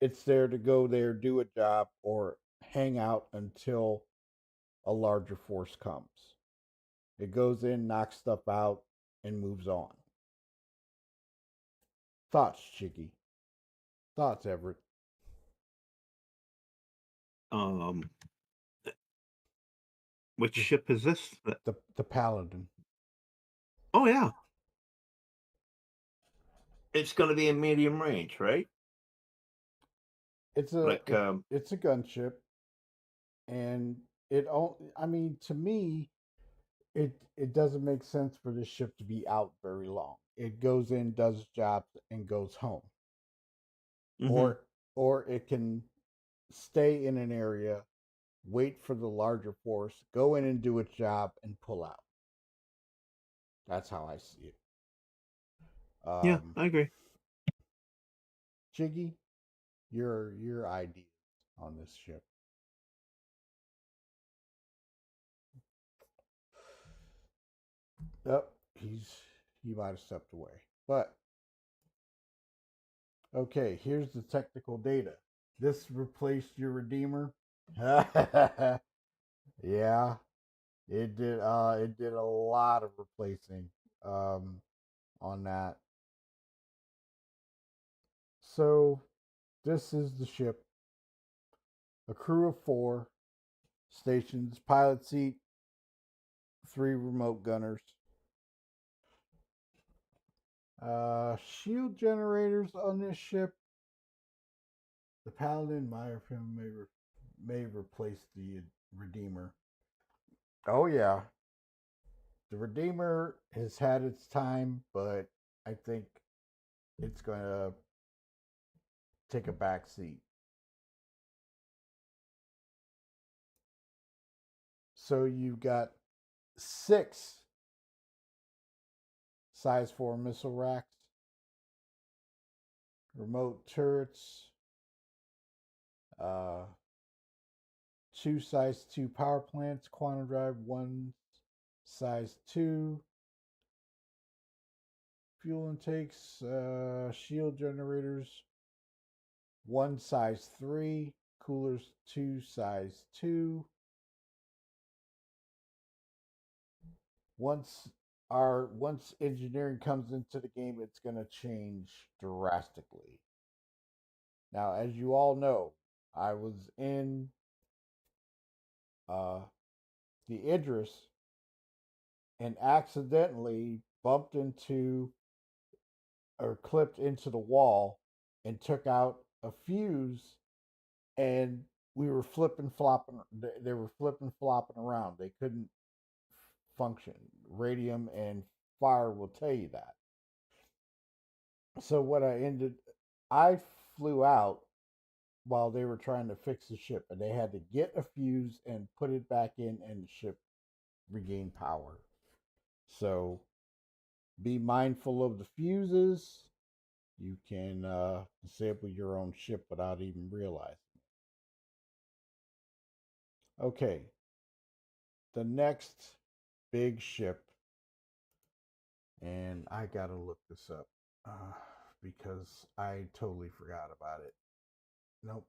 Speaker 1: it's there to go there, do a job, or hang out until a larger force comes. It goes in, knocks stuff out, and moves on. Thoughts, Chicky? Thoughts, Everett?
Speaker 2: Which ship is this?
Speaker 1: The Paladin.
Speaker 2: Oh yeah. It's going to be a medium range, right?
Speaker 1: It's a it's a gunship, and I mean, to me, it doesn't make sense for this ship to be out very long. It goes in, does its job, and goes home. Mm-hmm. Or it can stay in an area, wait for the larger force, go in and do its job, and pull out. That's how I see it.
Speaker 2: Yeah, I agree.
Speaker 1: Jiggy, your ideas on this ship. Oh, he might have stepped away. But okay, here's the technical data. This replaced your Redeemer. Yeah, it did. It did a lot of replacing on that. So this is the ship. A crew of 4, stations, pilot seat, 3 remote gunners. Shield generators on this ship. The Paladin, my opinion, may replace the Redeemer. Oh yeah, the Redeemer has had its time, but I think it's going to take a back seat. So you've got 6 size 4 missile racks, remote turrets, 2 size 2 power plants, quantum drive, 1 size 2 fuel intakes, shield generators, 1 size 3 coolers, 2 size 2. Once engineering comes into the game, it's going to change drastically. Now, as you all know, I was in the Idris and accidentally bumped into or clipped into the wall and took out a fuse, and we were flipping flopping. They were flipping flopping around. They couldn't function. Radium and fire will tell you that. So what I flew out while they were trying to fix the ship, and they had to get a fuse and put it back in, and the ship regained power. So be mindful of the fuses. You can disable your own ship without even realizing it. Okay, the next big ship, and I gotta look this up because I totally forgot about it. Nope,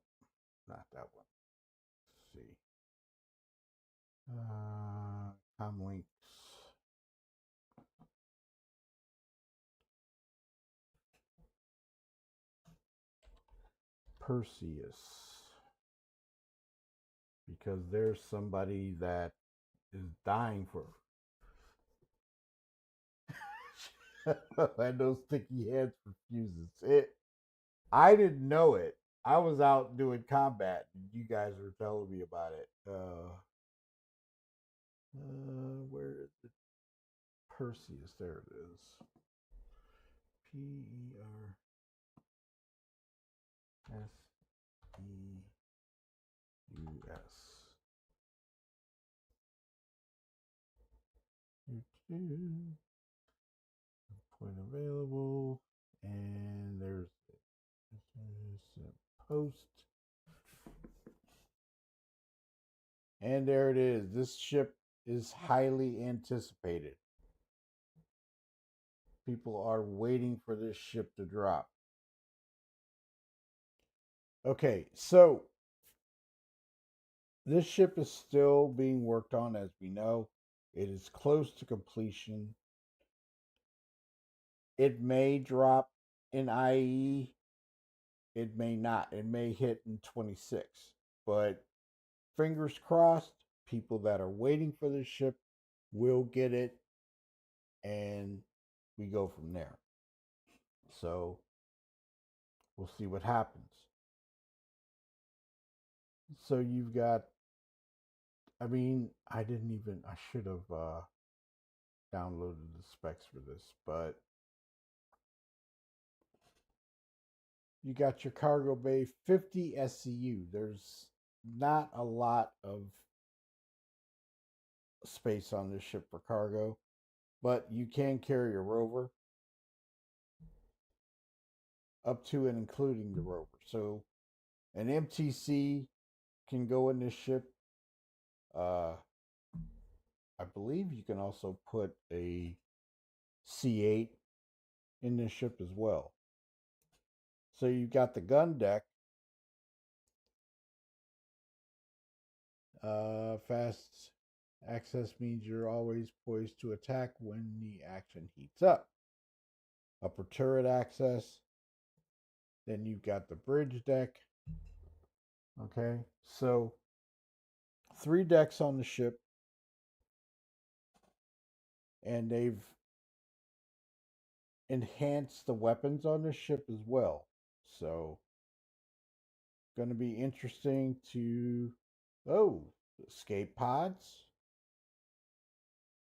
Speaker 1: not that one. Let's see. Comlinks. Perseus. Because there's somebody that is dying for and those sticky heads for fuses. I didn't know it. I was out doing combat and you guys were telling me about it. Where is it? Perseus, there it is. Perseus. Point available, and there's post, and there it is. This ship is highly anticipated. People are waiting for this ship to drop. Okay, so this ship is still being worked on, as we know. It is close to completion. It may drop in IE. It may not. It may hit in 26. But fingers crossed, people that are waiting for this ship will get it, and we go from there. So we'll see what happens. So you've got, I should have downloaded the specs for this, but you got your cargo bay, 50 SCU. There's not a lot of space on this ship for cargo, but you can carry a rover up to and including the rover. So an MTC can go in this ship. I believe you can also put a C8 in this ship as well. So you've got the gun deck. Fast access means you're always poised to attack when the action heats up. Upper turret access. Then you've got the bridge deck. Okay, so 3 decks on the ship. And they've enhanced the weapons on this ship as well. So, going to be interesting to... Oh, escape pods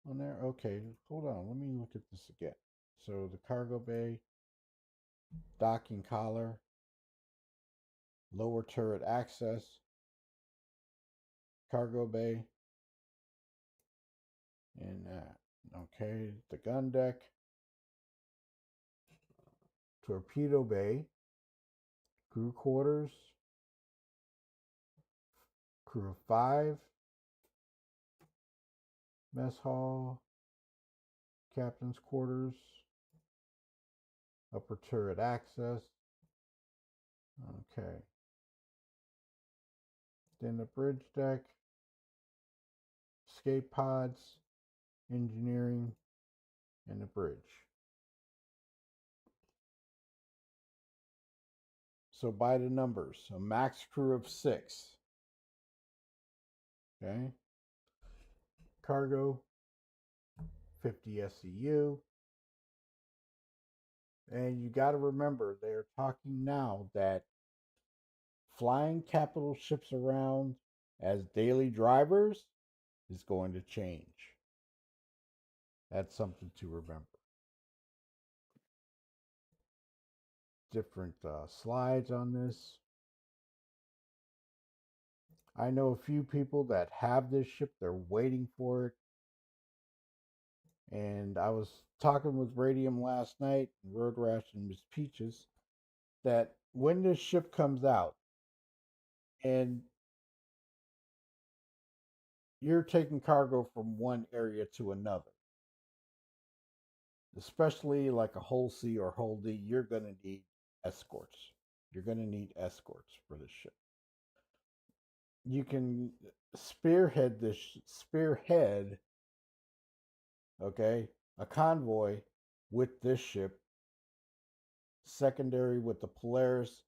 Speaker 1: on there. Okay, hold on. Let me look at this again. So, the cargo bay, docking collar, lower turret access, cargo bay, and okay, the gun deck, torpedo bay, crew quarters, crew of 5, mess hall, captain's quarters, upper turret access. Okay. Then the bridge deck, escape pods, engineering, and the bridge. So by the numbers, a max crew of 6. Okay. Cargo, 50 SCU. And you got to remember, they're talking now that flying capital ships around as daily drivers is going to change. That's something to remember. Different slides on this. I know a few people that have this ship. They're waiting for it. And I was talking with Radium last night, Road Rash and Miss Peaches, that when this ship comes out and you're taking cargo from one area to another, especially like a Hull C or Hull D, you're going to need escorts. You're going to need escorts for this ship. You can spearhead okay, a convoy with this ship, secondary with the Polaris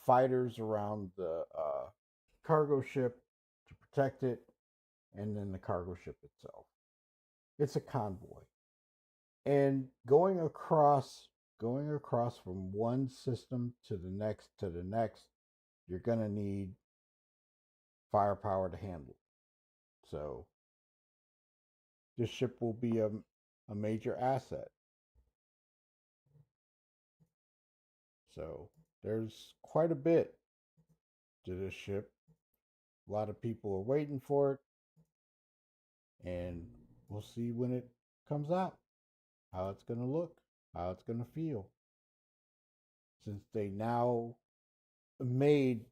Speaker 1: fighters around the cargo ship to protect it, and then the cargo ship itself. It's a convoy. And going across from one system to the next, you're going to need firepower to handle it. So this ship will be a major asset. So there's quite a bit to this ship. A lot of people are waiting for it. And we'll see when it comes out, how it's going to look, how it's going to feel. Since they now made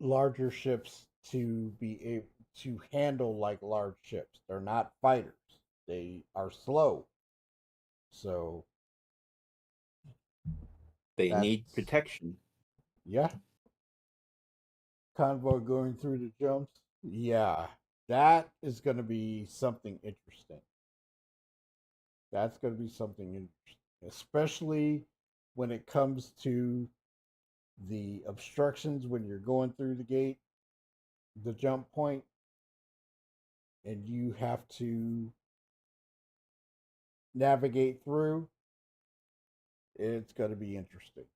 Speaker 1: larger ships to be able to handle like large ships. They're not fighters. They are slow. So
Speaker 2: they need protection.
Speaker 1: Yeah. Convoy going through the jumps. Yeah. That is going to be something interesting. That's going to be something interesting, especially when it comes to the obstructions when you're going through the gate, the jump point, and you have to navigate through. It's going to be interesting.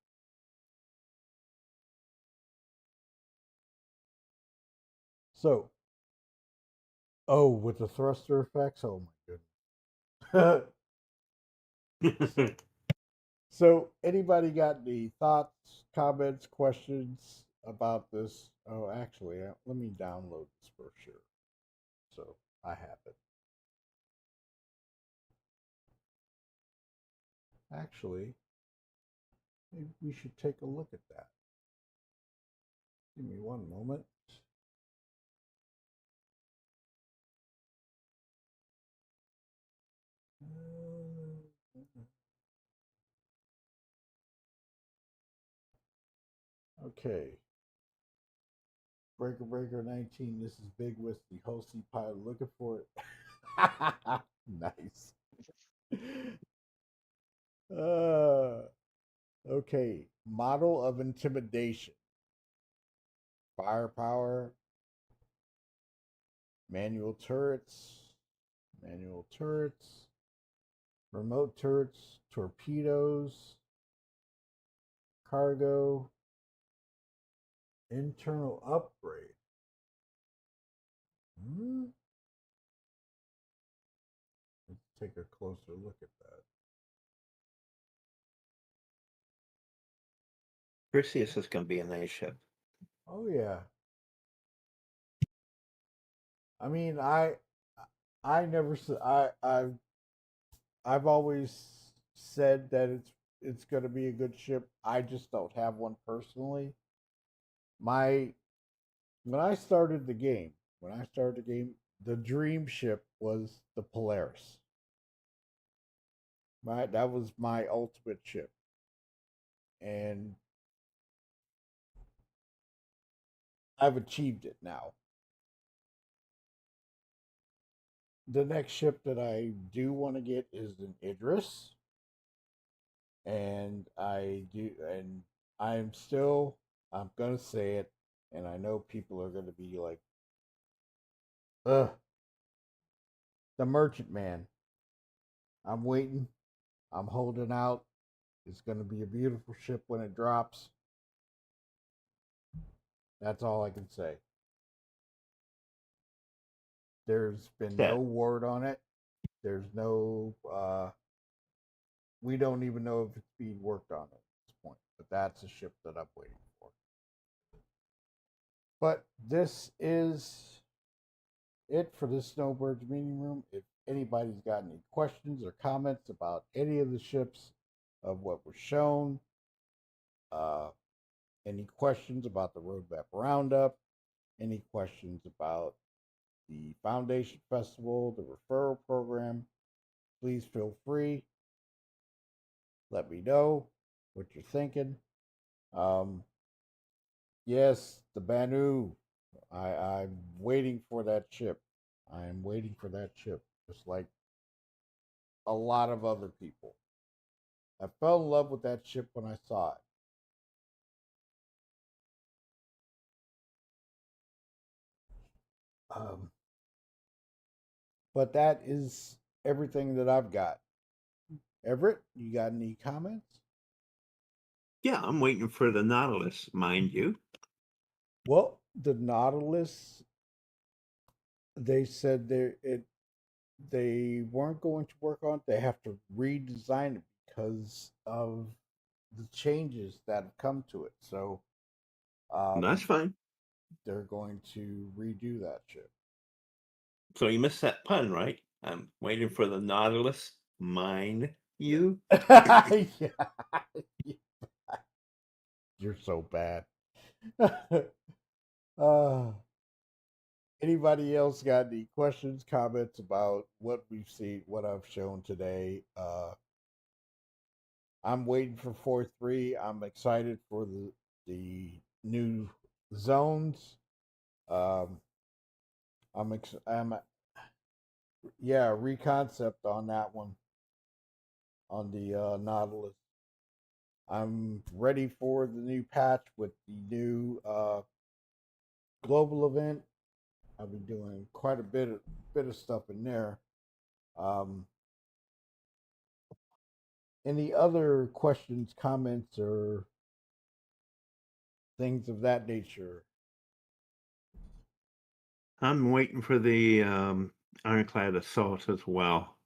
Speaker 1: So, with the thruster effects, oh my goodness. So, anybody got any thoughts, comments, questions about this? Oh, actually, let me download this brochure so I have it. Actually, maybe we should take a look at that. Give me one moment. Okay. Breaker 19, this is Big Whiskey, Hosty Pilot, looking for it. Nice. Okay. Model of intimidation. Firepower. Manual turrets. Remote turrets. Torpedoes. Cargo. Internal upgrade. Let's take a closer look at that.
Speaker 2: Perseus is going to be a nice ship.
Speaker 1: Oh yeah. I mean, I never I've always said that it's going to be a good ship. I just don't have one personally. When I started the game, the dream ship was the Polaris. Right, that was my ultimate ship, and I've achieved it now. The next ship that I do want to get is an Idris, and I'm gonna say it, and I know people are gonna be like, ugh, the Merchant Man. I'm waiting. I'm holding out. It's gonna be a beautiful ship when it drops. That's all I can say. There's been no word on it. There's no we don't even know if it's being worked on at this point. But that's a ship that I'm waiting for. But this is it for this Snowbirds meeting room. If anybody's got any questions or comments about any of the ships of what was shown, any questions about the roadmap roundup, any questions about the Foundation Festival, the referral program, please feel free. Let me know what you're thinking. Yes, the Banu. I'm waiting for that ship. I am waiting for that ship, just like a lot of other people. I fell in love with that ship when I saw it. But that is everything that I've got. Everett, you got any comments?
Speaker 2: Yeah, I'm waiting for the Nautilus, mind you.
Speaker 1: Well, the Nautilus, they said they weren't going to work on it. They have to redesign it because of the changes that have come to it. So
Speaker 2: that's fine.
Speaker 1: They're going to redo that ship.
Speaker 2: So you missed that pun, right? I'm waiting for the Nautilus. Mine you.
Speaker 1: Yeah. You're so bad. Anybody else got any questions, comments about what we've seen, what I've shown today? I'm waiting for 4.3. I'm excited for the new zones. I'm reconcept on that one on the Nautilus. I'm ready for the new patch with the new global event. I've been doing quite a bit of stuff in there. Any other questions, comments, or things of that nature?
Speaker 2: I'm waiting for the Ironclad Assault as well.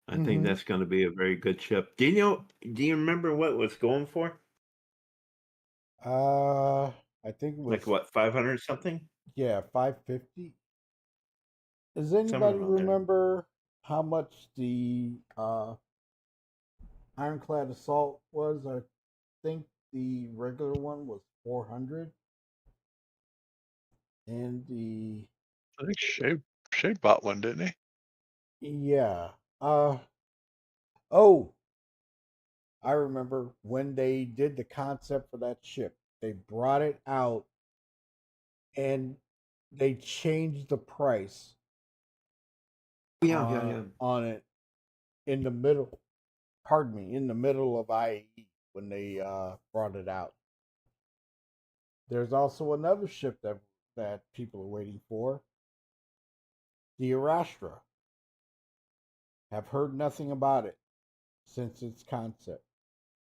Speaker 2: I think that's going to be a very good ship. Do you remember what it was going for?
Speaker 1: I think it was
Speaker 2: Like what, 500 something?
Speaker 1: Yeah, 550. Does anybody remember how much the Ironclad Assault was? I think the regular one was 400. And
Speaker 3: I think Shay bought one, didn't he?
Speaker 1: Yeah. I remember when they did the concept for that ship. They brought it out and they changed the price. On it in the middle. Pardon me, in the middle of IE when they brought it out. There's also another ship that people are waiting for. The Arastra. Have heard nothing about it since its concept.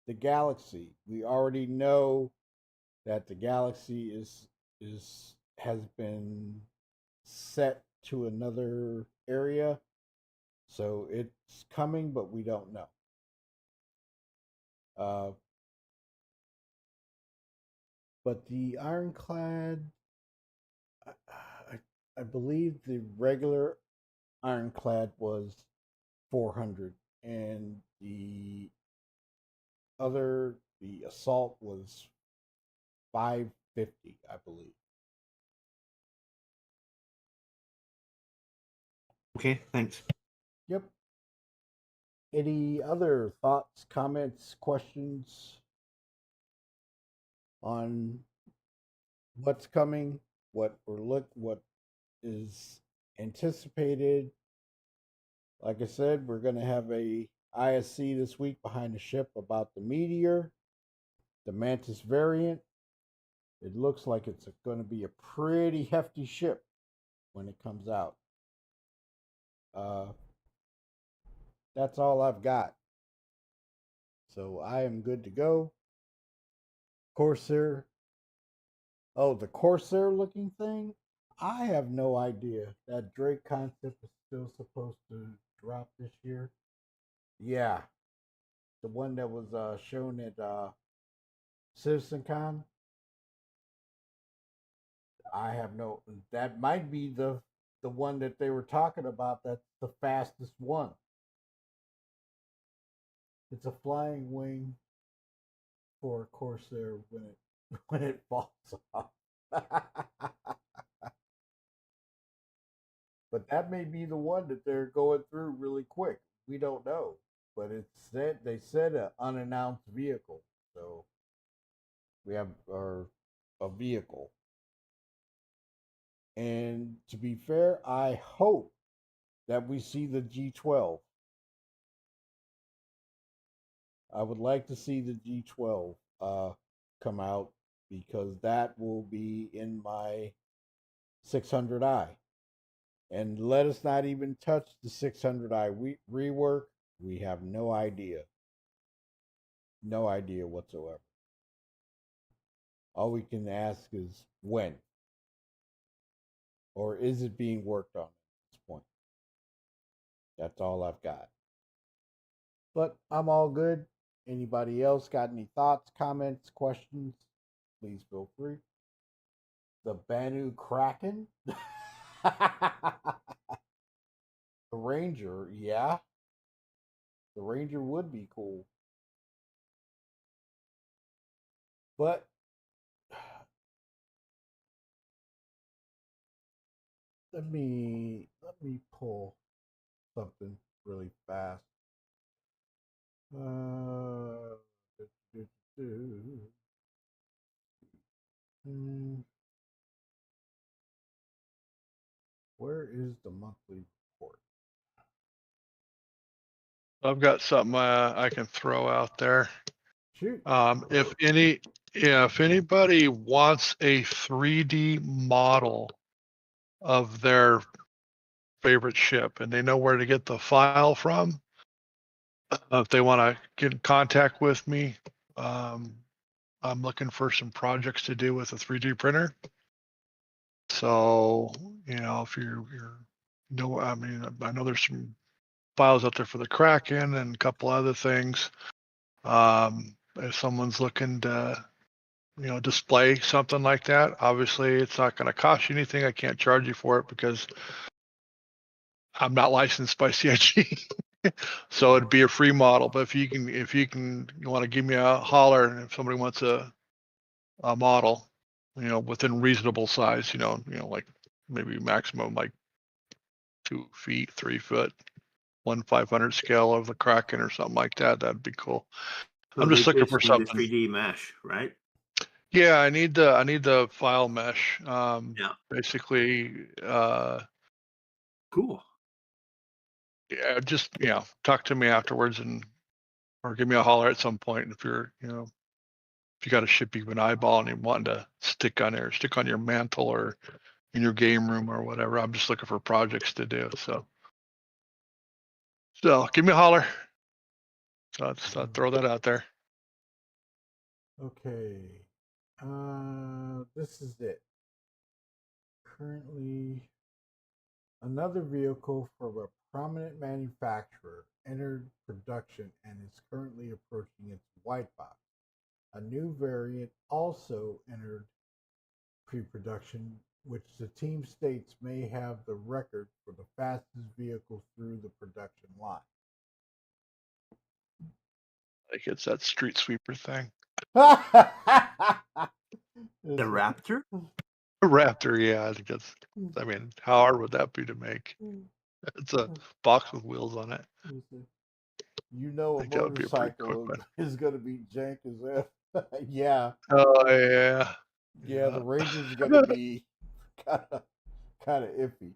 Speaker 1: The Galaxy. We already know that the Galaxy has been set to another area. So it's coming, but we don't know. But the Ironclad, I believe the regular Ironclad was 400, and the Assault was 550, I believe.
Speaker 2: Okay, thanks.
Speaker 1: Yep. Any other thoughts, comments, questions on what's coming, what is anticipated? Like I said, we're going to have a ISC this week behind the ship about the Meteor, the Mantis variant. It looks like it's going to be a pretty hefty ship when it comes out. That's all I've got. So I am good to go. Corsair. Oh, the Corsair looking thing? I have no idea. That Drake concept is still supposed to drop this year. Yeah. The one that was shown at CitizenCon. I have no. That might be the one that they were talking about. That's the fastest one. It's a flying wing for a Corsair when it falls off. But that may be the one that they're going through really quick. We don't know, but they said an unannounced vehicle, so we have a vehicle. And to be fair, I hope that we see the G12. I would like to see the G12 come out because that will be in my 600i. And let us not even touch the 600i rework. We have no idea. No idea whatsoever. All we can ask is when. Or is it being worked on at this point? That's all I've got. But I'm all good. Anybody else got any thoughts, comments, questions? Please feel free. The Banu Kraken? Ranger, yeah. The Ranger would be cool. But let me pull something really fast. Where is the monthly report?
Speaker 3: I've got something I can throw out there.
Speaker 1: Shoot.
Speaker 3: If anybody wants a 3D model of their favorite ship and they know where to get the file from, if they want to get in contact with me, I'm looking for some projects to do with a 3D printer. So, if you're I mean, I know there's some files out there for the Kraken and a couple other things. If someone's looking to, display something like that, obviously it's not going to cost you anything. I can't charge you for it because I'm not licensed by CIG. So it'd be a free model. But if you want to give me a holler, and if somebody wants a model, within reasonable size, like maybe maximum like 2 feet, 3 foot, 1/500 scale of the Kraken or something like that, that'd be cool.
Speaker 2: So
Speaker 3: I'm just looking for
Speaker 2: need
Speaker 3: something.
Speaker 2: the 3D mesh, right?
Speaker 3: Yeah, I need the file mesh.
Speaker 2: Yeah.
Speaker 3: Basically,
Speaker 2: Cool.
Speaker 3: yeah, just talk to me afterwards or give me a holler at some point if you're if you got a ship you've been eyeballing and wanting to stick on your mantle or in your game room or whatever. I'm just looking for projects to do. So give me a holler. So I'll throw that out there.
Speaker 1: Okay. This is it. Currently, another vehicle from a prominent manufacturer entered production and is currently approaching its white box. A new variant also entered pre-production, which the team states may have the record for the fastest vehicle through the production line.
Speaker 3: Like it's that street sweeper thing.
Speaker 2: The Raptor?
Speaker 3: Raptor, yeah. I think that's. I mean, how hard would that be to make? It's a box with wheels on it.
Speaker 1: A motorcycle is going to be jank as hell. Yeah.
Speaker 3: Oh yeah.
Speaker 1: Yeah, the Ranger's going to be kind of iffy.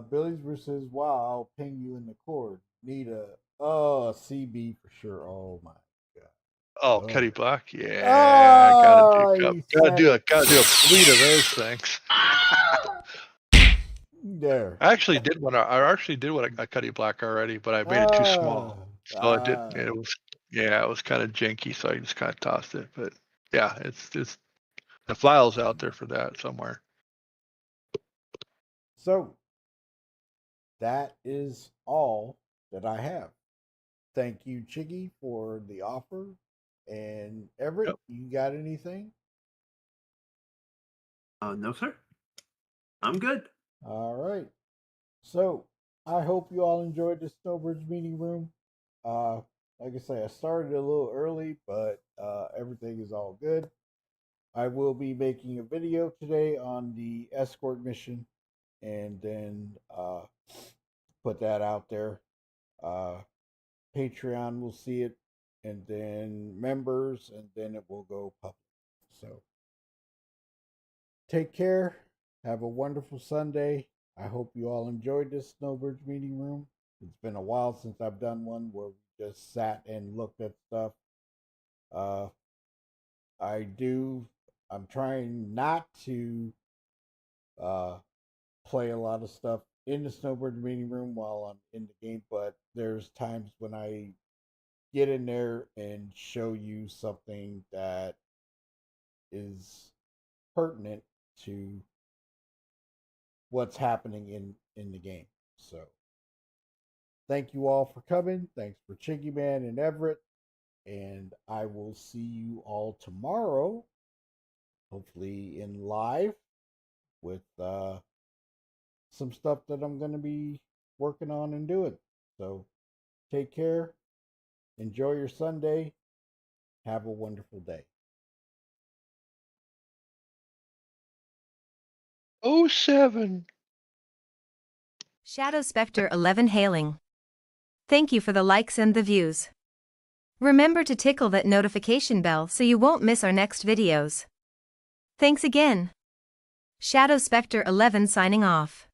Speaker 1: Billy's says, "Wow, I'll ping you in the cord. Need a CB for sure. Oh my god.
Speaker 3: Oh, Cuddy Black, yeah. Gotta do a fleet of those things.
Speaker 1: There.
Speaker 3: I actually did one. I actually did one a Cuddy Black already, but I made it too small. So I did. It was kind of janky, so I just kind of tossed it. But yeah, it's the file's out there for that somewhere.
Speaker 1: So that is all that I have. Thank you, Chiggy, for the offer. And Everett, You got anything?
Speaker 2: No, sir. I'm good.
Speaker 1: All right. So I hope you all enjoyed the Snowbirds meeting room. Like I say, I started a little early, but everything is all good. I will be making a video today on the escort mission and then put that out there. Patreon will see it, and then members, and then it will go public. So take care. Have a wonderful Sunday. I hope you all enjoyed this Snowbirds meeting room. It's been a while since I've done one where we just sat and looked at stuff. I'm trying not to play a lot of stuff in the Snowbird meeting room while I'm in the game, but there's times when I get in there and show you something that is pertinent to what's happening in the game. So thank you all for coming. Thanks for Chiggy Man and Everett. And I will see you all tomorrow, hopefully in live with some stuff that I'm going to be working on and doing. So take care. Enjoy your Sunday. Have a wonderful day.
Speaker 3: 07.
Speaker 4: Shadow Spectre 11 hailing. Thank you for the likes and the views. Remember to tickle that notification bell so you won't miss our next videos. Thanks again. Shadow Spectre 11 signing off.